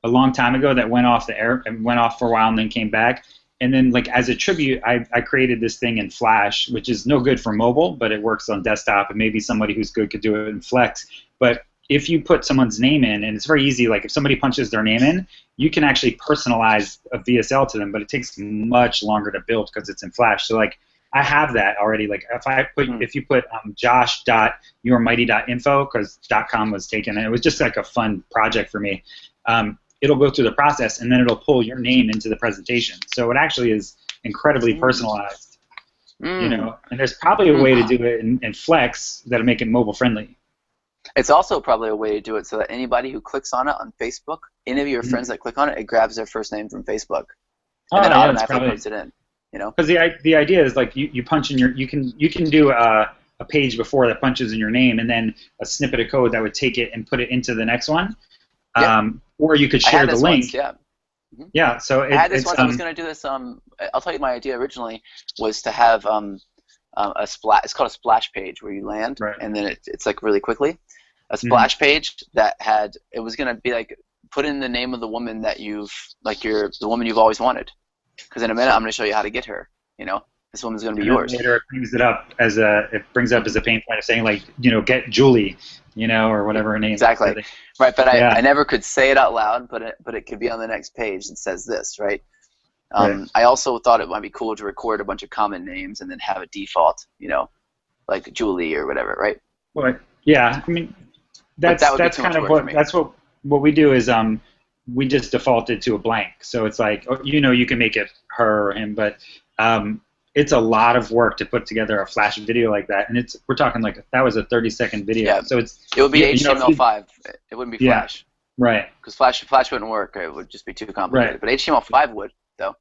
a long time ago that went off the air and went off for a while and then came back. And then, as a tribute, I created this thing in Flash, which is no good for mobile, but it works on desktop, and maybe somebody who's good could do it in Flex. But if you put someone's name in, and it's very easy, if somebody punches their name in, you can actually personalize a VSL to them, but it takes much longer to build because it's in Flash. So, I have that already. Like if you put josh.yourmighty.info, because .com was taken, and it was just like a fun project for me. It'll go through the process, and then it'll pull your name into the presentation. So it actually is incredibly personalized. You know, and there's probably a way to do it in Flex that'll make it mobile friendly. It's also probably a way to do it so that anybody who clicks on it on Facebook, any of your friends that click on it, it grabs their first name from Facebook, and then automatically puts it in. You know, because the idea is like you punch in you can do a page before that punches in your name, and then a snippet of code that would take it and put it into the next one. Or you could share the link. Yeah, so I had this once. I was going to do this. I'll tell you, my idea originally was to have a splash. It's called a splash page, where you land, and then it's like really quickly. A splash page that had, it was going to be like, put in the name of the woman that the woman you've always wanted. Because in a minute I'm going to show you how to get her. You know, this woman's going to be yours. Later it brings up as a pain point of saying, like, you know, get Julie, you know, or whatever her name is. Exactly. Right, but I never could say it out loud, but it could be on the next page that says this, right? I also thought it might be cool to record a bunch of common names and then have a default, you know, like Julie or whatever, right? Well, yeah, I mean, that's kind of what we do is we just defaulted to a blank. So it's like, you know, you can make it her or him, but it's a lot of work to put together a Flash video like that, and we're talking like that was a 30-second video. Yeah. So it would be HTML5. It wouldn't be Flash. Right. Because Flash wouldn't work. It would just be too complicated. But HTML5 would, though.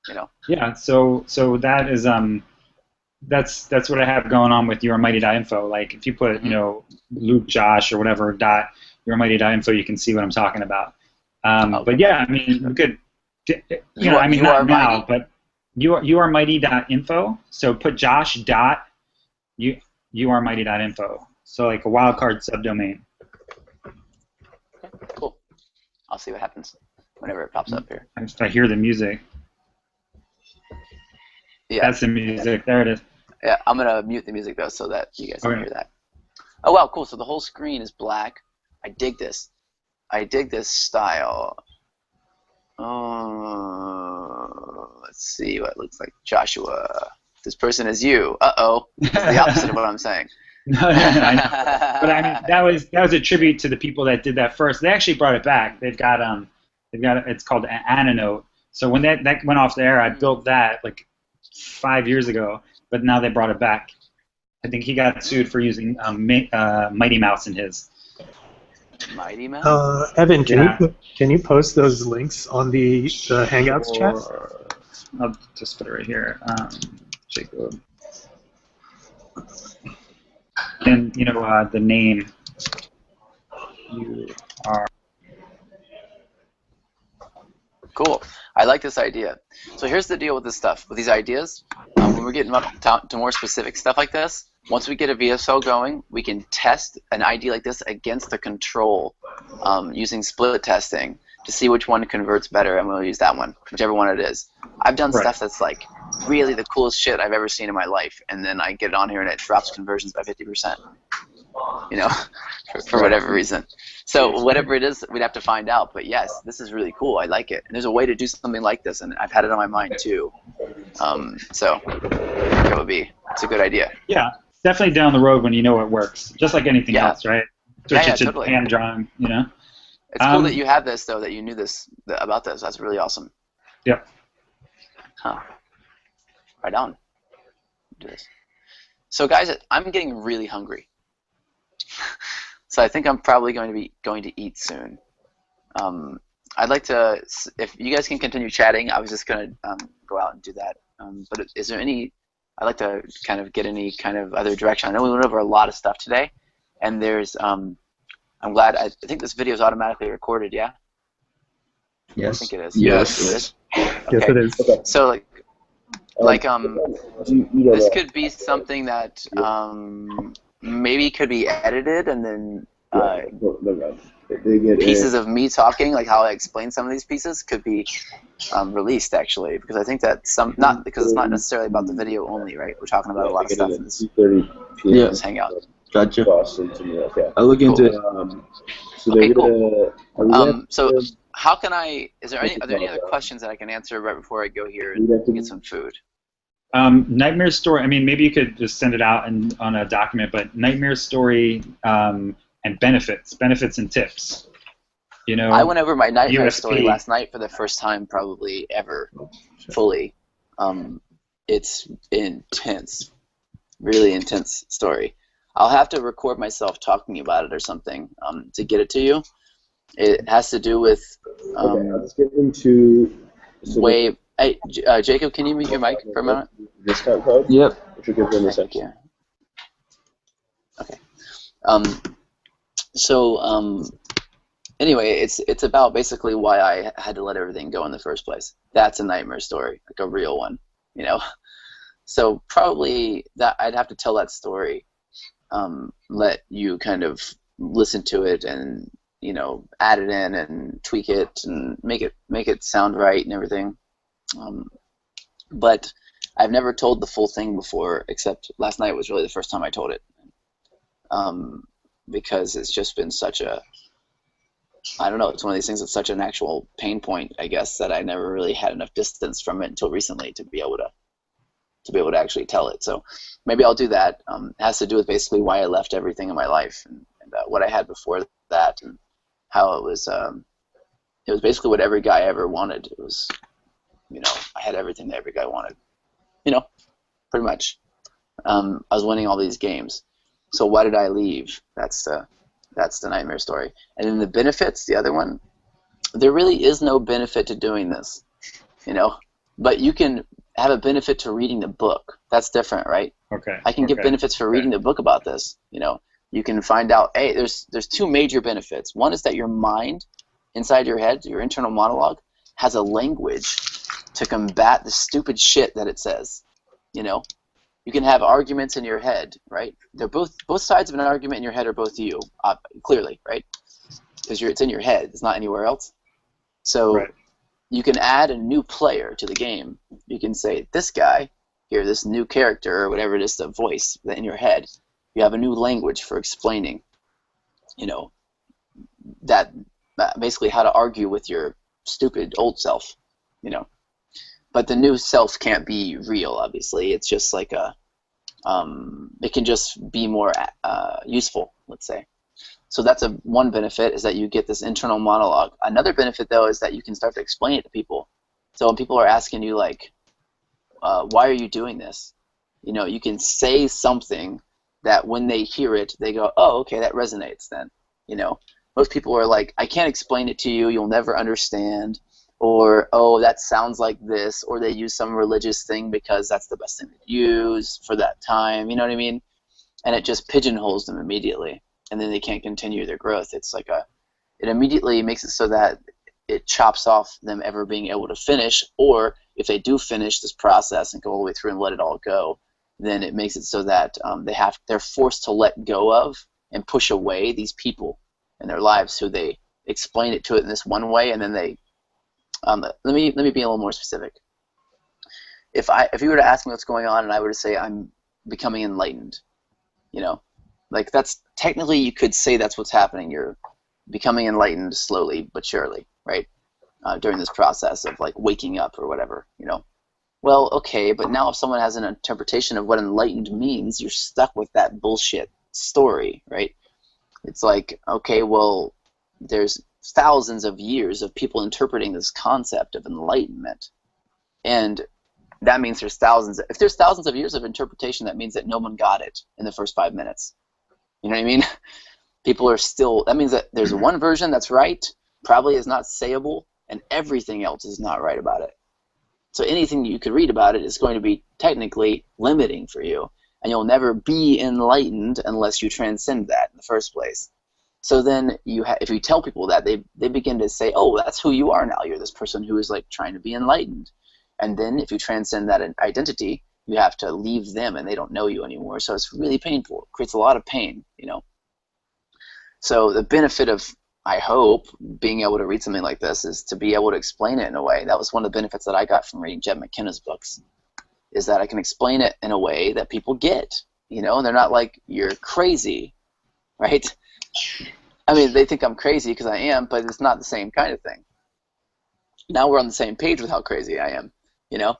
You know. Yeah. So that is that's what I have going on with yourmighty.info. Like if you put you know Luke Josh or whatever .yourmighty.info, you can see what I'm talking about. But yeah, I mean, we could, you know, I mean, not now, but yourmighty.info. So put josh.yourmighty.info. So like a wildcard subdomain. Cool. I'll see what happens whenever it pops up here. I hear the music. Yeah. That's the music. There it is. Yeah, I'm gonna mute the music though, so that you guys can hear that. Oh wow, cool. So the whole screen is black. I dig this. I dig this style. Let's see what it looks like. Joshua, this person is you. Uh-oh. It's the opposite of what I'm saying. No, I know. But I mean, that was a tribute to the people that did that first. They actually brought it back. They've got it's called Ananote. So when that went off the air, I built that like 5 years ago. But now they brought it back. I think he got sued for using Mighty Mouse in his. Mighty Mouse? Evan, can you post those links on the Hangouts chat? I'll just put it right here. Jacob. And you know the name. You are. Cool. I like this idea. So here's the deal with this stuff, with these ideas. When we're getting up to more specific stuff like this, once we get a VSL going, we can test an idea like this against the control using split testing to see which one converts better, and we'll use that one, whichever one it is. I've done stuff that's like really the coolest shit I've ever seen in my life, and then I get it on here and it drops conversions by 50%. You know, for whatever reason. So whatever it is, we'd have to find out. But yes, this is really cool. I like it. And there's a way to do something like this, and I've had it on my mind too. So it's a good idea. Yeah, definitely down the road when you know it works. Just like anything else, right? Switch it to totally. hand drawing, you know. It's cool that you have this, though, that you knew about this. That's really awesome. Yep. Huh. Right on. Do this. So guys, I'm getting really hungry. So I think I'm probably going to eat soon. I'd like to, if you guys can continue chatting, I was just going to go out and do that. But is there any, I'd like to kind of get any kind of other direction. I know we went over a lot of stuff today, and there's, I'm glad, I think this video is automatically recorded, yeah? Yes. I think it is. Yes. It is? Yes, it is. Okay. So this could be something that maybe could be edited and then pieces of me talking, like how I explain some of these pieces, could be released actually, because I think that not because it's not necessarily about the video only, right? We're talking about a lot of stuff in this hangout. Gotcha. I'll look into it. Okay, cool. So how can are there any other questions that I can answer right before I go here and get some food? Nightmare story. I mean, maybe you could just send it out on a document, but nightmare story and benefits and tips. You know, I went over my nightmare USP. story last night for the first time probably ever, fully. It's intense, really intense story. I'll have to record myself talking about it or something to get it to you. It has to do with Okay, I'll just give them to. way. Hey, Jacob, can you mute your mic for a minute? Discount code. Yep. Which will give them a Thank second. you. Okay. Anyway, it's about basically why I had to let everything go in the first place. That's a nightmare story, like a real one, you know. So probably that I'd have to tell that story, let you kind of listen to it and, you know, add it in and tweak it and make it sound right and everything. But I've never told the full thing before, except last night was really the first time I told it, because it's just been such a, I don't know, it's one of these things that's such an actual pain point, I guess, that I never really had enough distance from it until recently to be able to actually tell it. So maybe I'll do that. It has to do with basically why I left everything in my life and what I had before that and how it was basically what every guy ever wanted. It was, you know, I had everything that every guy wanted, you know, pretty much. I was winning all these games. So why did I leave? That's the nightmare story. And then the benefits, the other one, there really is no benefit to doing this, you know, but you can have a benefit to reading the book. That's different, right? Okay. I can give benefits for reading the book about this, you know. You can find out, hey, there's two major benefits. One is that your mind inside your head, your internal monologue, has a language to combat the stupid shit that it says, you know. You can have arguments in your head, right? They're both sides of an argument in your head are both you, clearly, right? Because it's in your head. It's not anywhere else. So you can add a new player to the game. You can say, this guy here, this new character, or whatever it is, the voice in your head, you have a new language for explaining, you know, that basically how to argue with your stupid old self, you know. But the new self can't be real, obviously. It's just like it can just be more useful, let's say. So that's one benefit, is that you get this internal monologue. Another benefit, though, is that you can start to explain it to people. So when people are asking you, like, why are you doing this? You know, you can say something that when they hear it, they go, oh, okay, that resonates then. You know, most people are like, I can't explain it to you. You'll never understand. Or, oh, that sounds like this, or they use some religious thing because that's the best thing to use for that time, you know what I mean? And it just pigeonholes them immediately, and then they can't continue their growth. It's like it immediately makes it so that it chops off them ever being able to finish, or if they do finish this process and go all the way through and let it all go, then it makes it so that they're forced to let go of and push away these people in their lives who they explain it to it in this one way, and then they let me be a little more specific. If you were to ask me what's going on, and I were to say I'm becoming enlightened, you know, like that's technically, you could say that's what's happening. You're becoming enlightened slowly but surely, right? During this process of like waking up or whatever, you know. Well, okay, but now if someone has an interpretation of what enlightened means, you're stuck with that bullshit story, right? It's like, okay, well, there's thousands of years of people interpreting this concept of enlightenment, and that means if there's thousands of years of interpretation, that means that no one got it in the first 5 minutes. You know what I mean? People are still, that means that there's one version that's right, probably is not sayable, and everything else is not right about it. So anything you could read about it is going to be technically limiting for you, and you'll never be enlightened unless you transcend that in the first place. So then if you tell people that, they begin to say, oh, that's who you are now. You're this person who is like trying to be enlightened. And then if you transcend that identity, you have to leave them and they don't know you anymore. So it's really painful. It creates a lot of pain, you know. So the benefit of, I hope, being able to read something like this is to be able to explain it in a way. That was one of the benefits that I got from reading Jed McKenna's books, is that I can explain it in a way that people get, you know, and they're not like, you're crazy, right? I mean, they think I'm crazy because I am, but it's not the same kind of thing. Now we're on the same page with how crazy I am, you know?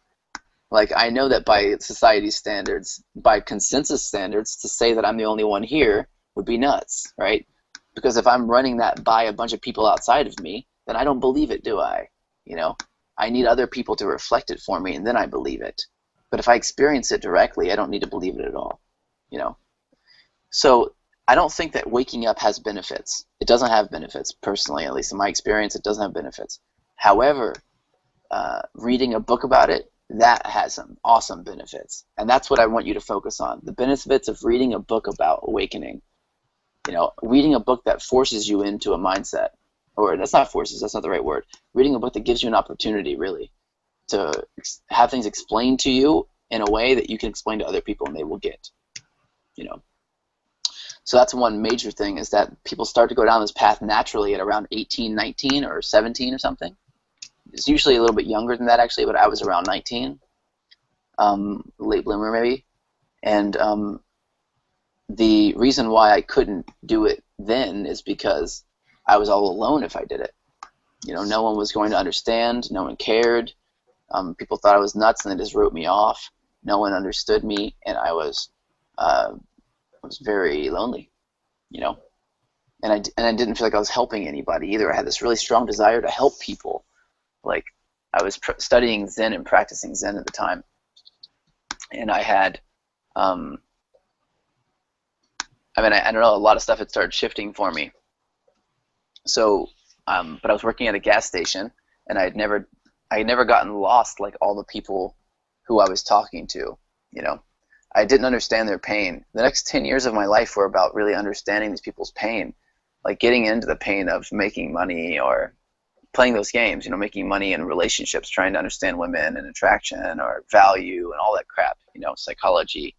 Like, I know that by society's standards, by consensus standards, to say that I'm the only one here would be nuts, right? Because if I'm running that by a bunch of people outside of me, then I don't believe it, do I? You know, I need other people to reflect it for me, and then I believe it. But if I experience it directly, I don't need to believe it at all, you know? So I don't think that waking up has benefits. It doesn't have benefits, personally, at least in my experience, it doesn't have benefits. However, reading a book about it, that has some awesome benefits. And that's what I want you to focus on, the benefits of reading a book about awakening. You know, reading a book that forces you into a mindset, or that's not forces, that's not the right word. Reading a book that gives you an opportunity, really, to have things explained to you in a way that you can explain to other people and they will get, you know. So that's one major thing, is that people start to go down this path naturally at around 18, 19, or 17 or something. It's usually a little bit younger than that, actually, but I was around 19, late bloomer maybe. And the reason why I couldn't do it then is because I was all alone if I did it. You know, no one was going to understand, no one cared. People thought I was nuts and they just wrote me off. No one understood me, and I was very lonely, you know. And I didn't feel like I was helping anybody either. I had this really strong desire to help people. Like, I was studying Zen and practicing Zen at the time, and I had, I don't know, a lot of stuff had started shifting for me. So, but I was working at a gas station, and I had never gotten lost like all the people who I was talking to, you know. I didn't understand their pain. The next 10 years of my life were about really understanding these people's pain, like getting into the pain of making money or playing those games, you know, making money in relationships, trying to understand women and attraction or value and all that crap, you know, psychology.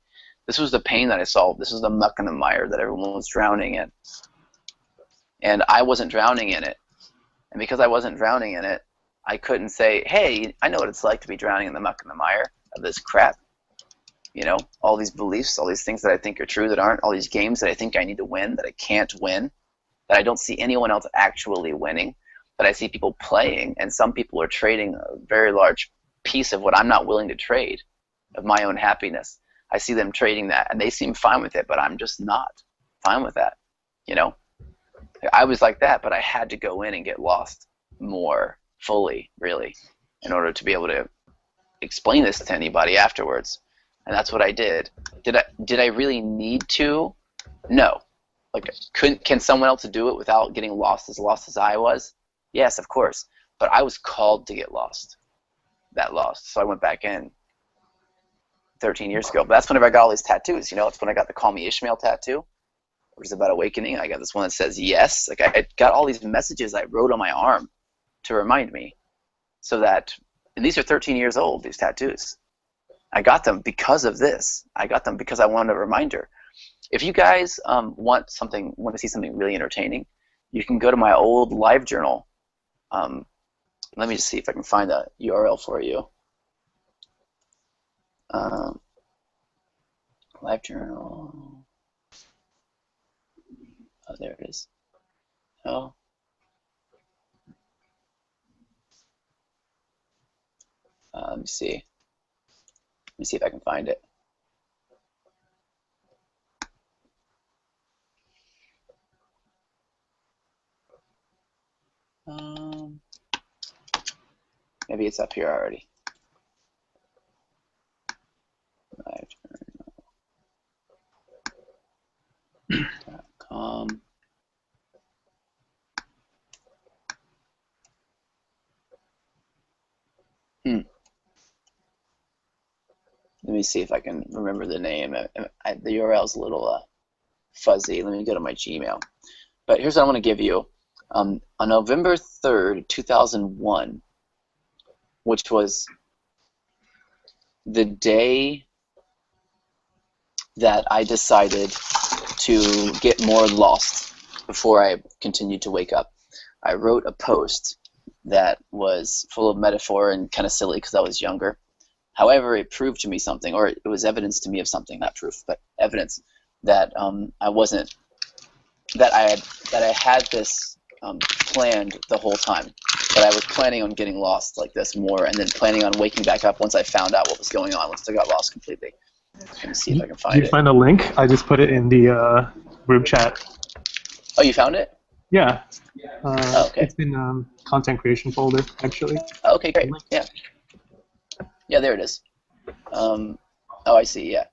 This was the pain that I solved. This was the muck and the mire that everyone was drowning in. And I wasn't drowning in it. And because I wasn't drowning in it, I couldn't say, hey, I know what it's like to be drowning in the muck and the mire of this crap. You know, all these beliefs, all these things that I think are true that aren't, all these games that I think I need to win that I can't win, that I don't see anyone else actually winning, that I see people playing, and some people are trading a very large piece of what I'm not willing to trade, of my own happiness. I see them trading that, and they seem fine with it, but I'm just not fine with that, you know? I was like that, but I had to go in and get lost more fully, really, in order to be able to explain this to anybody afterwards. And that's what I did. Did I really need to? No. Like, can someone else do it without getting lost as I was? Yes, of course. But I was called to get lost. That lost. So I went back in 13 years ago. But that's whenever I got all these tattoos. You know, it's when I got the Call Me Ishmael tattoo, which is about awakening. I got this one that says yes. Like, I got all these messages I wrote on my arm to remind me. So that, and these are 13 years old, these tattoos. I got them because of this. I got them because I wanted a reminder. If you guys want to see something really entertaining, you can go to my old live journal. Let me just see if I can find the URL for you. Live journal. Oh, there it is. Oh. Let me see. Let me see if I can find it. Maybe it's up here already. LiveJournal.com. Let me see if I can remember the name. The URL is a little fuzzy. Let me go to my Gmail. But here's what I want to give you. On November 3rd, 2001, which was the day that I decided to get more lost before I continued to wake up, I wrote a post that was full of metaphor and kind of silly because I was younger. However, it proved to me something, or it was evidence to me of something, not proof, but evidence that I had this planned the whole time. But I was planning on getting lost like this more, and then planning on waking back up once I found out what was going on, once I got lost completely. Let me see if I can find Did you it. find a link? I just put it in the group chat. Oh, you found it? Yeah. Okay. It's in content creation folder, actually. Oh, okay, great. Yeah. Yeah, there it is. Oh, I see, yeah.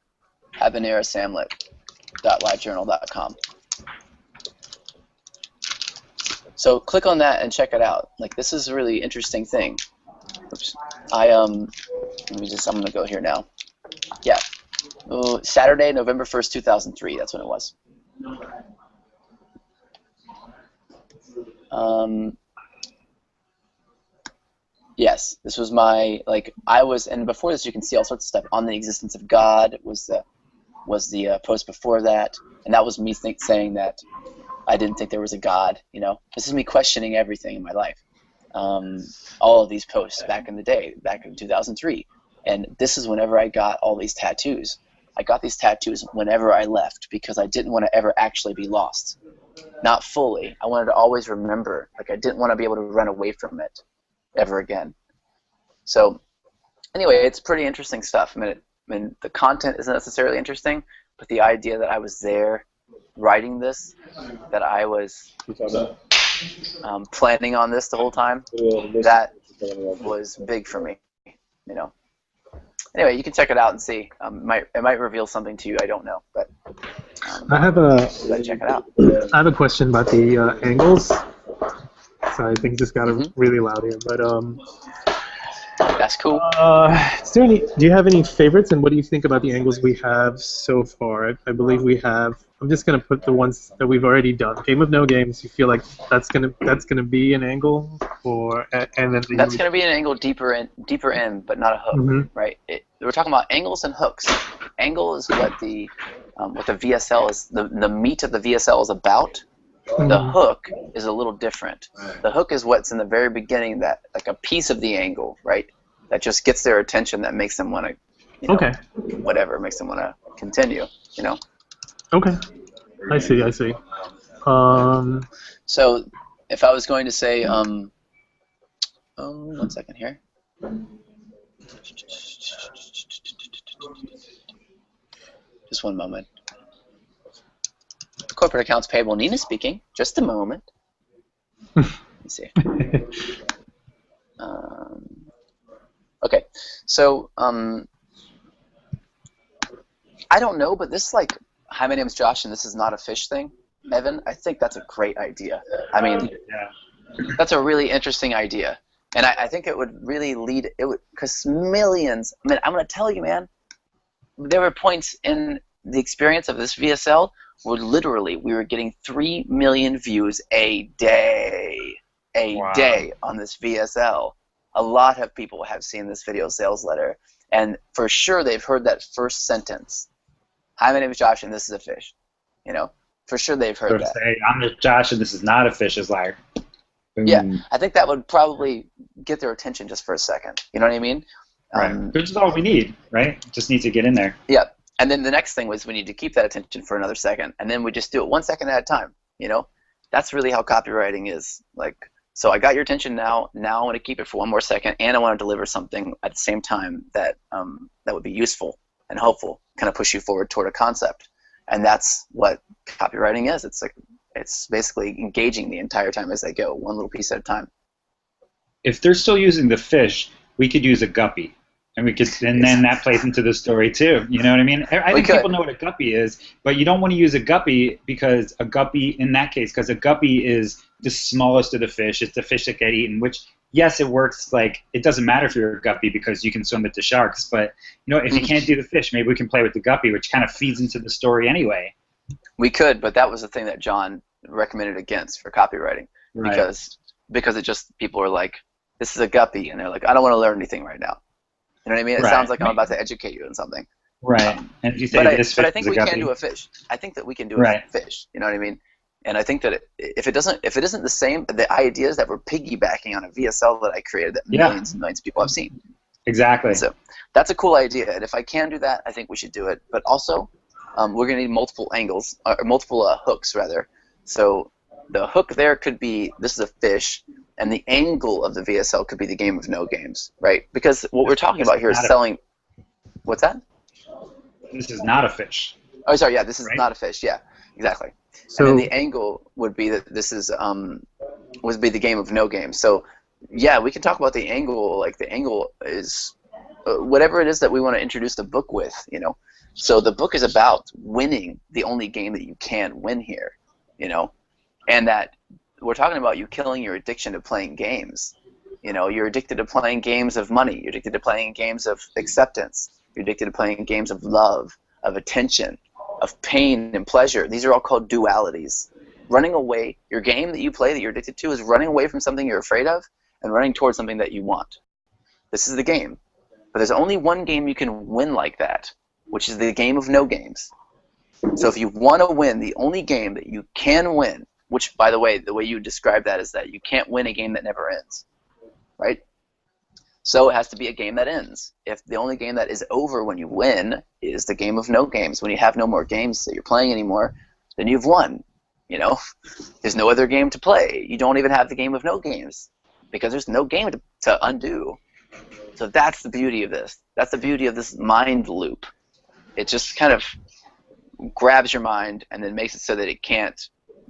habanerasamlet.livejournal.com. So click on that and check it out. Like, this is a really interesting thing. Oops. I'm gonna go here now. Yeah. Saturday, November 1st, 2003. That's when it was. Yes, this was my, like, and before this you can see all sorts of stuff. On the Existence of God was the post before that, and that was me saying that I didn't think there was a God, you know. This is me questioning everything in my life. All of these posts back in the day, back in 2003. And this is whenever I got all these tattoos. I got these tattoos whenever I left because I didn't want to ever actually be lost. Not fully. I wanted to always remember. Like, I didn't want to be able to run away from it ever again. So anyway, it's pretty interesting stuff. I mean, the content isn't necessarily interesting, but the idea that I was there writing this, that I was planning on this the whole time, that was big for me, you know. Anyway, you can check it out and see. It might reveal something to you. I don't know, but I have check it out. I have a question about the angles. Sorry, things just got really loud here, but that's cool. Do you have any favorites, and what do you think about the angles we have so far? I believe we have. I'm just gonna put the ones that we've already done. Game of no games. You feel like that's gonna be an angle, and then that's gonna be an angle deeper in, but not a hook, right? We're talking about angles and hooks. Angle is what the VSL is. The meat of the VSL is about. The hook is a little different. The hook is what's in the very beginning, that like a piece of the angle, right? That just gets their attention, that makes them want to, you know, whatever, makes them want to continue, you know? Okay. I see. So if I was going to say, 1 second here. Just one moment. Corporate accounts payable, Nina speaking. Just a moment. Let me see. Okay, so I don't know, but this, like, hi, my name is Josh, and this is not a fish thing, Evan. I think that's a great idea. I mean, that's a really interesting idea, and I think it would really lead. It would, because millions. I mean, I'm gonna tell you, man. There were points in the experience of this VSL where literally we were getting 3 million views a day. Day on this VSL. A lot of people have seen this video sales letter, and for sure they've heard that first sentence. Hi, my name is Josh, and this is a fish. You know, for sure they've heard that. Say, I'm Josh, and this is not a fish. Is like, boom. Yeah, I think that would probably get their attention just for a second. You know what I mean? Right. Which is all we need, right? Just need to get in there. Yeah. And then the next thing was we need to keep that attention for another second, and then we just do it 1 second at a time. You know, that's really how copywriting is. Like, so I got your attention now. Now I want to keep it for 1 more second, and I want to deliver something at the same time that that would be useful and helpful, kind of push you forward toward a concept. And that's what copywriting is. It's like, it's basically engaging the entire time as they go, one little piece at a time. If they're still using the fish, we could use a guppy. And then that plays into the story too. You know what I mean? I think people know what a guppy is, but you don't want to use a guppy because a guppy, in that case, because a guppy is the smallest of the fish. It's the fish that get eaten, which, yes, it works. Like, it doesn't matter if you're a guppy because you can swim with the sharks. But, you know, if you can't do the fish, maybe we can play with the guppy, which kind of feeds into the story anyway. We could, but that was the thing that John recommended against for copywriting. Right. Because it just, people are like, this is a guppy, and they're like, I don't want to learn anything right now. You know what I mean? It sounds like I'm about to educate you on something. Right. And if you say this but fish I think is a we guppy. can do a fish. I think that we can do a fish. You know what I mean? And I think that if it isn't the same, the ideas that we're piggybacking on a VSL that I created that millions and millions of people have seen. Exactly. So that's a cool idea. And if I can do that, I think we should do it. But also, we're going to need multiple angles, or multiple hooks rather. So the hook there could be, this is a fish, and the angle of the VSL could be the game of no games, right? Because what we're talking about here is selling. What's that? This is not a fish. Oh, sorry. Yeah, this is right? not a fish. Yeah, exactly. So, and then the angle would be that this is would be the game of no games. So yeah, we can talk about the angle. Like the angle is whatever it is that we want to introduce the book with, you know. So the book is about winning the only game that you can win here, you know, and that we're talking about you killing your addiction to playing games. You know, you're addicted to playing games of money. You're addicted to playing games of acceptance. You're addicted to playing games of love, of attention, of pain and pleasure. These are all called dualities. Running away, your game that you play that you're addicted to is running away from something you're afraid of and running towards something that you want. This is the game. But there's only one game you can win like that, which is the game of no games. So if you want to win the only game that you can win, which, by the way you describe that is that you can't win a game that never ends, right? So it has to be a game that ends. If the only game that is over when you win is the game of no games, when you have no more games that you're playing anymore, then you've won. You know, there's no other game to play. You don't even have the game of no games because there's no game to undo. So that's the beauty of this. That's the beauty of this mind loop. It just kind of grabs your mind and then makes it so that it can't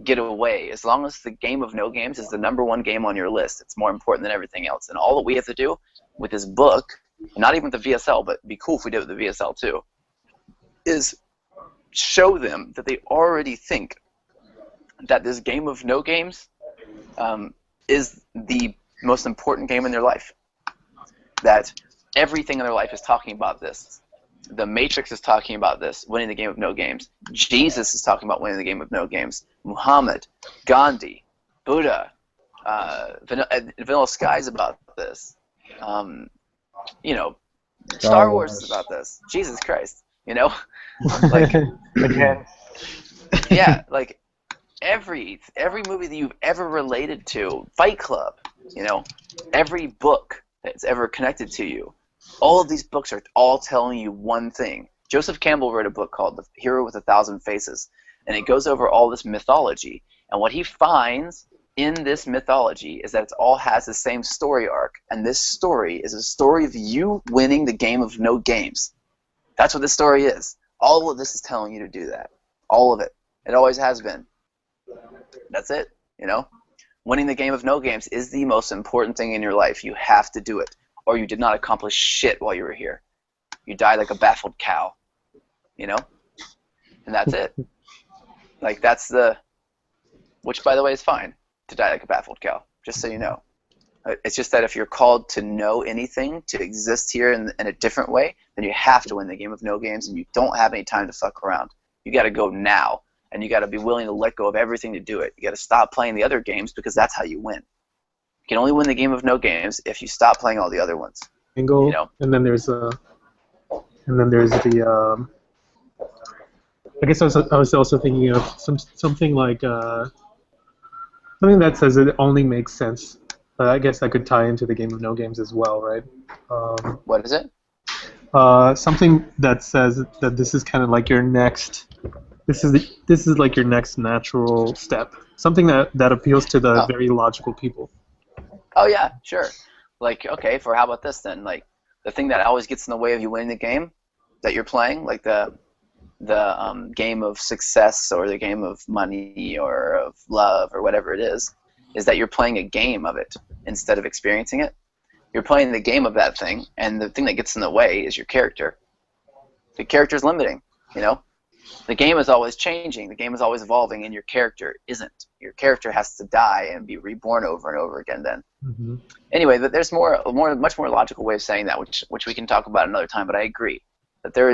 get away. As long as the game of no games is the #1 game on your list, it's more important than everything else. And all that we have to do with this book, not even with the VSL, but it'd be cool if we did it with the VSL too, is show them that they already think that this game of no games is the most important game in their life. That everything in their life is talking about this. The Matrix is talking about this, winning the game of no games. Jesus is talking about winning the game of no games. Muhammad, Gandhi, Buddha, Vanilla Sky is about this. You know, Star Wars is about this. Jesus Christ, you know, like again, yeah, like every movie that you've ever related to, Fight Club, you know, every book that's ever connected to you. All of these books are all telling you one thing. Joseph Campbell wrote a book called The Hero with a Thousand Faces, and it goes over all this mythology. And what he finds in this mythology is that it all has the same story arc, and this story is a story of you winning the game of no games. That's what this story is. All of this is telling you to do that. All of it. It always has been. That's it, you know? Winning the game of no games is the most important thing in your life. You have to do it, or you did not accomplish shit while you were here. You died like a baffled cow, you know? And that's it. Like, that's the... Which, by the way, is fine, to die like a baffled cow, just so you know. It's just that if you're called to know anything, to exist here in a different way, then you have to win the game of no games, and you don't have any time to fuck around. You got to go now, and you got to be willing to let go of everything to do it. You got to stop playing the other games because that's how you win. You can only win the game of no games if you stop playing all the other ones. angle, You know? and then there's the. I guess I was also thinking of something like something that says it only makes sense. But I guess that could tie into the game of no games as well, right? What is it? Something that says that this is kind of like your next. This is like your next natural step. Something that appeals to the very logical people. Oh, yeah, sure. Like, okay, how about this then? Like, the thing that always gets in the way of you winning the game that you're playing, like the game of success or the game of money or of love or whatever it is that you're playing a game of it instead of experiencing it. You're playing the game of that thing, and the thing that gets in the way is your character. The character's limiting, you know? The game is always changing, the game is always evolving, and your character isn't. Your character has to die and be reborn over and over again then. Mm-hmm. Anyway, there's much more logical way of saying that, which we can talk about another time, but I agree that there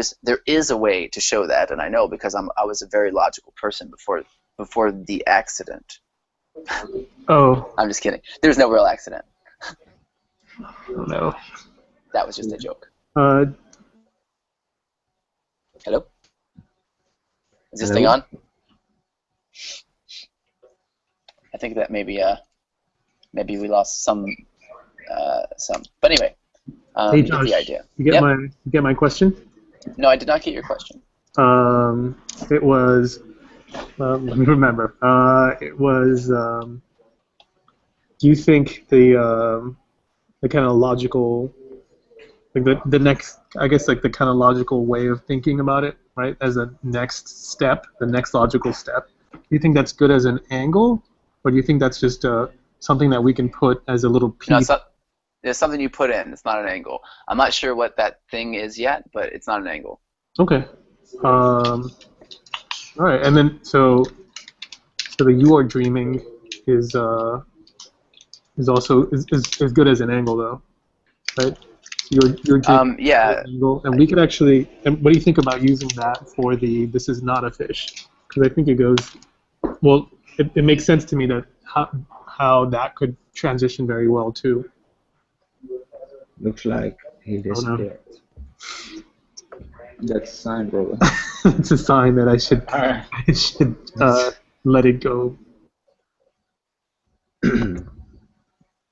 is a way to show that, and I know because I was a very logical person before the accident. Oh. I'm just kidding. There's no real accident. No. That was just a joke. Hello? Is this thing on? I think that maybe we lost some. But anyway, hey you Josh, get the idea. you get my question? No, I did not get your question. It was, Let me remember. It was. Do you think the kind of logical, like the next, I guess like the kind of logical way of thinking about it, right? As a next step, the next logical step. Do you think that's good as an angle, or do you think that's just something that we can put as a little piece? It's something you put in. It's not an angle. I'm not sure what that thing is yet, but it's not an angle. Okay. All right, and then so the you are dreaming is also is good as an angle though, right? You're dreaming Yeah. angle, and we could actually. And what do you think about using that for the "this is not a fish"? Because I think it goes. Well, it makes sense to me that how that could transition very well too. Looks like he disappeared. That's a sign, brother. It's a sign that I should let it go.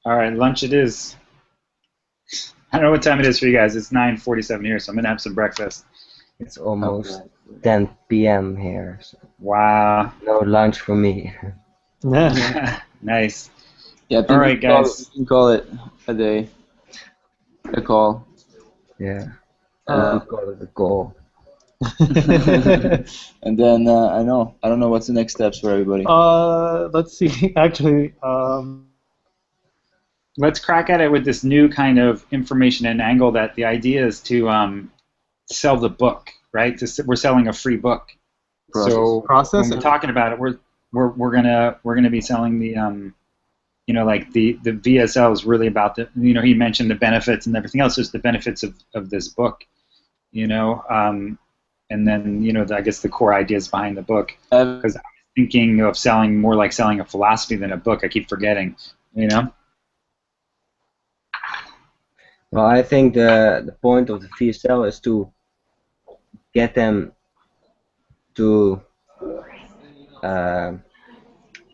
All right, lunch it is. I don't know what time it is for you guys. It's 9:47 here, so I'm gonna have some breakfast. It's almost 10 p.m. here. So Wow. no lunch for me. Nice. Yeah, I think All right, guys. we can call it a day. A call. Yeah. We call it a call. And then I don't know what's the next steps for everybody. Let's see. Actually, Let's crack at it with this new kind of information and angle that the idea is to sell the book, right? We're selling a free book. So when we're talking about it, we're gonna be selling the like the VSL is really about the he mentioned the benefits and everything else, just the benefits of this book, and then I guess the core ideas behind the book. Because I was thinking of selling more like selling a philosophy than a book. I keep forgetting, Well, I think the point of the VSL is to get them to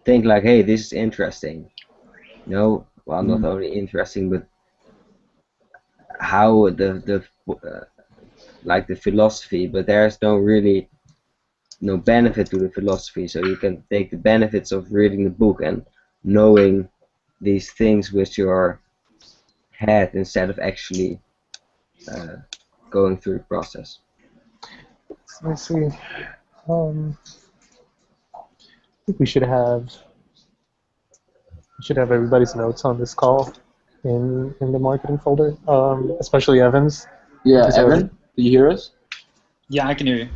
think like, hey, this is interesting. Well, not only interesting, but how the philosophy, but there's no benefit to the philosophy. So you can take the benefits of reading the book and knowing these things with your head instead of actually going through the process. let's see. I think we should have everybody's notes on this call in the marketing folder, especially Evan's. Yeah, Evan, do you hear us? Yeah, I can hear you.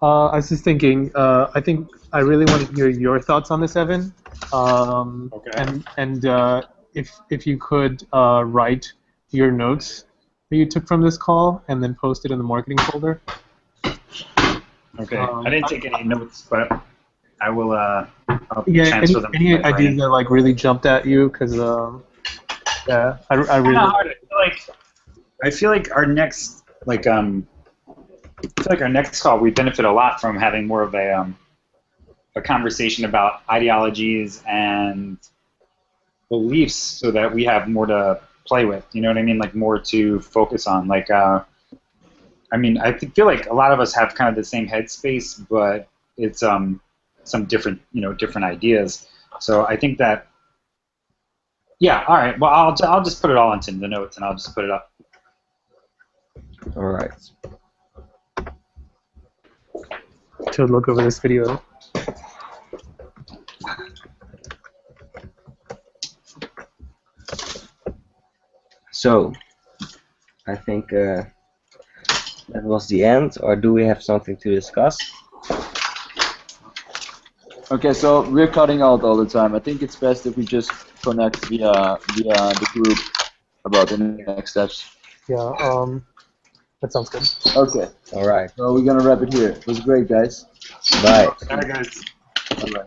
I was just thinking. I think I really want to hear your thoughts on this, Evan. Okay. And if you could write your notes that you took from this call and then post it in the marketing folder. Okay. I didn't take any notes, but I will. I'll transfer them. Any ideas that like really jumped at you? Because yeah, I really. I feel like our next our next call we benefit a lot from having more of a conversation about ideologies and beliefs, so that we have more to play with. You know what I mean? Like more to focus on. I feel like a lot of us have kind of the same headspace, but it's some different different ideas. So I think that all right. Well, I'll just put it all into the notes and I'll just put it up. All right. To look over this video. So, I think that was the end, or do we have something to discuss? Okay, so we're cutting out all the time. I think it's best if we just connect via the group about the next steps. Yeah, that sounds good. Okay. All right. So we're gonna wrap it here. It was great, guys. Bye. All right, guys. Bye-bye.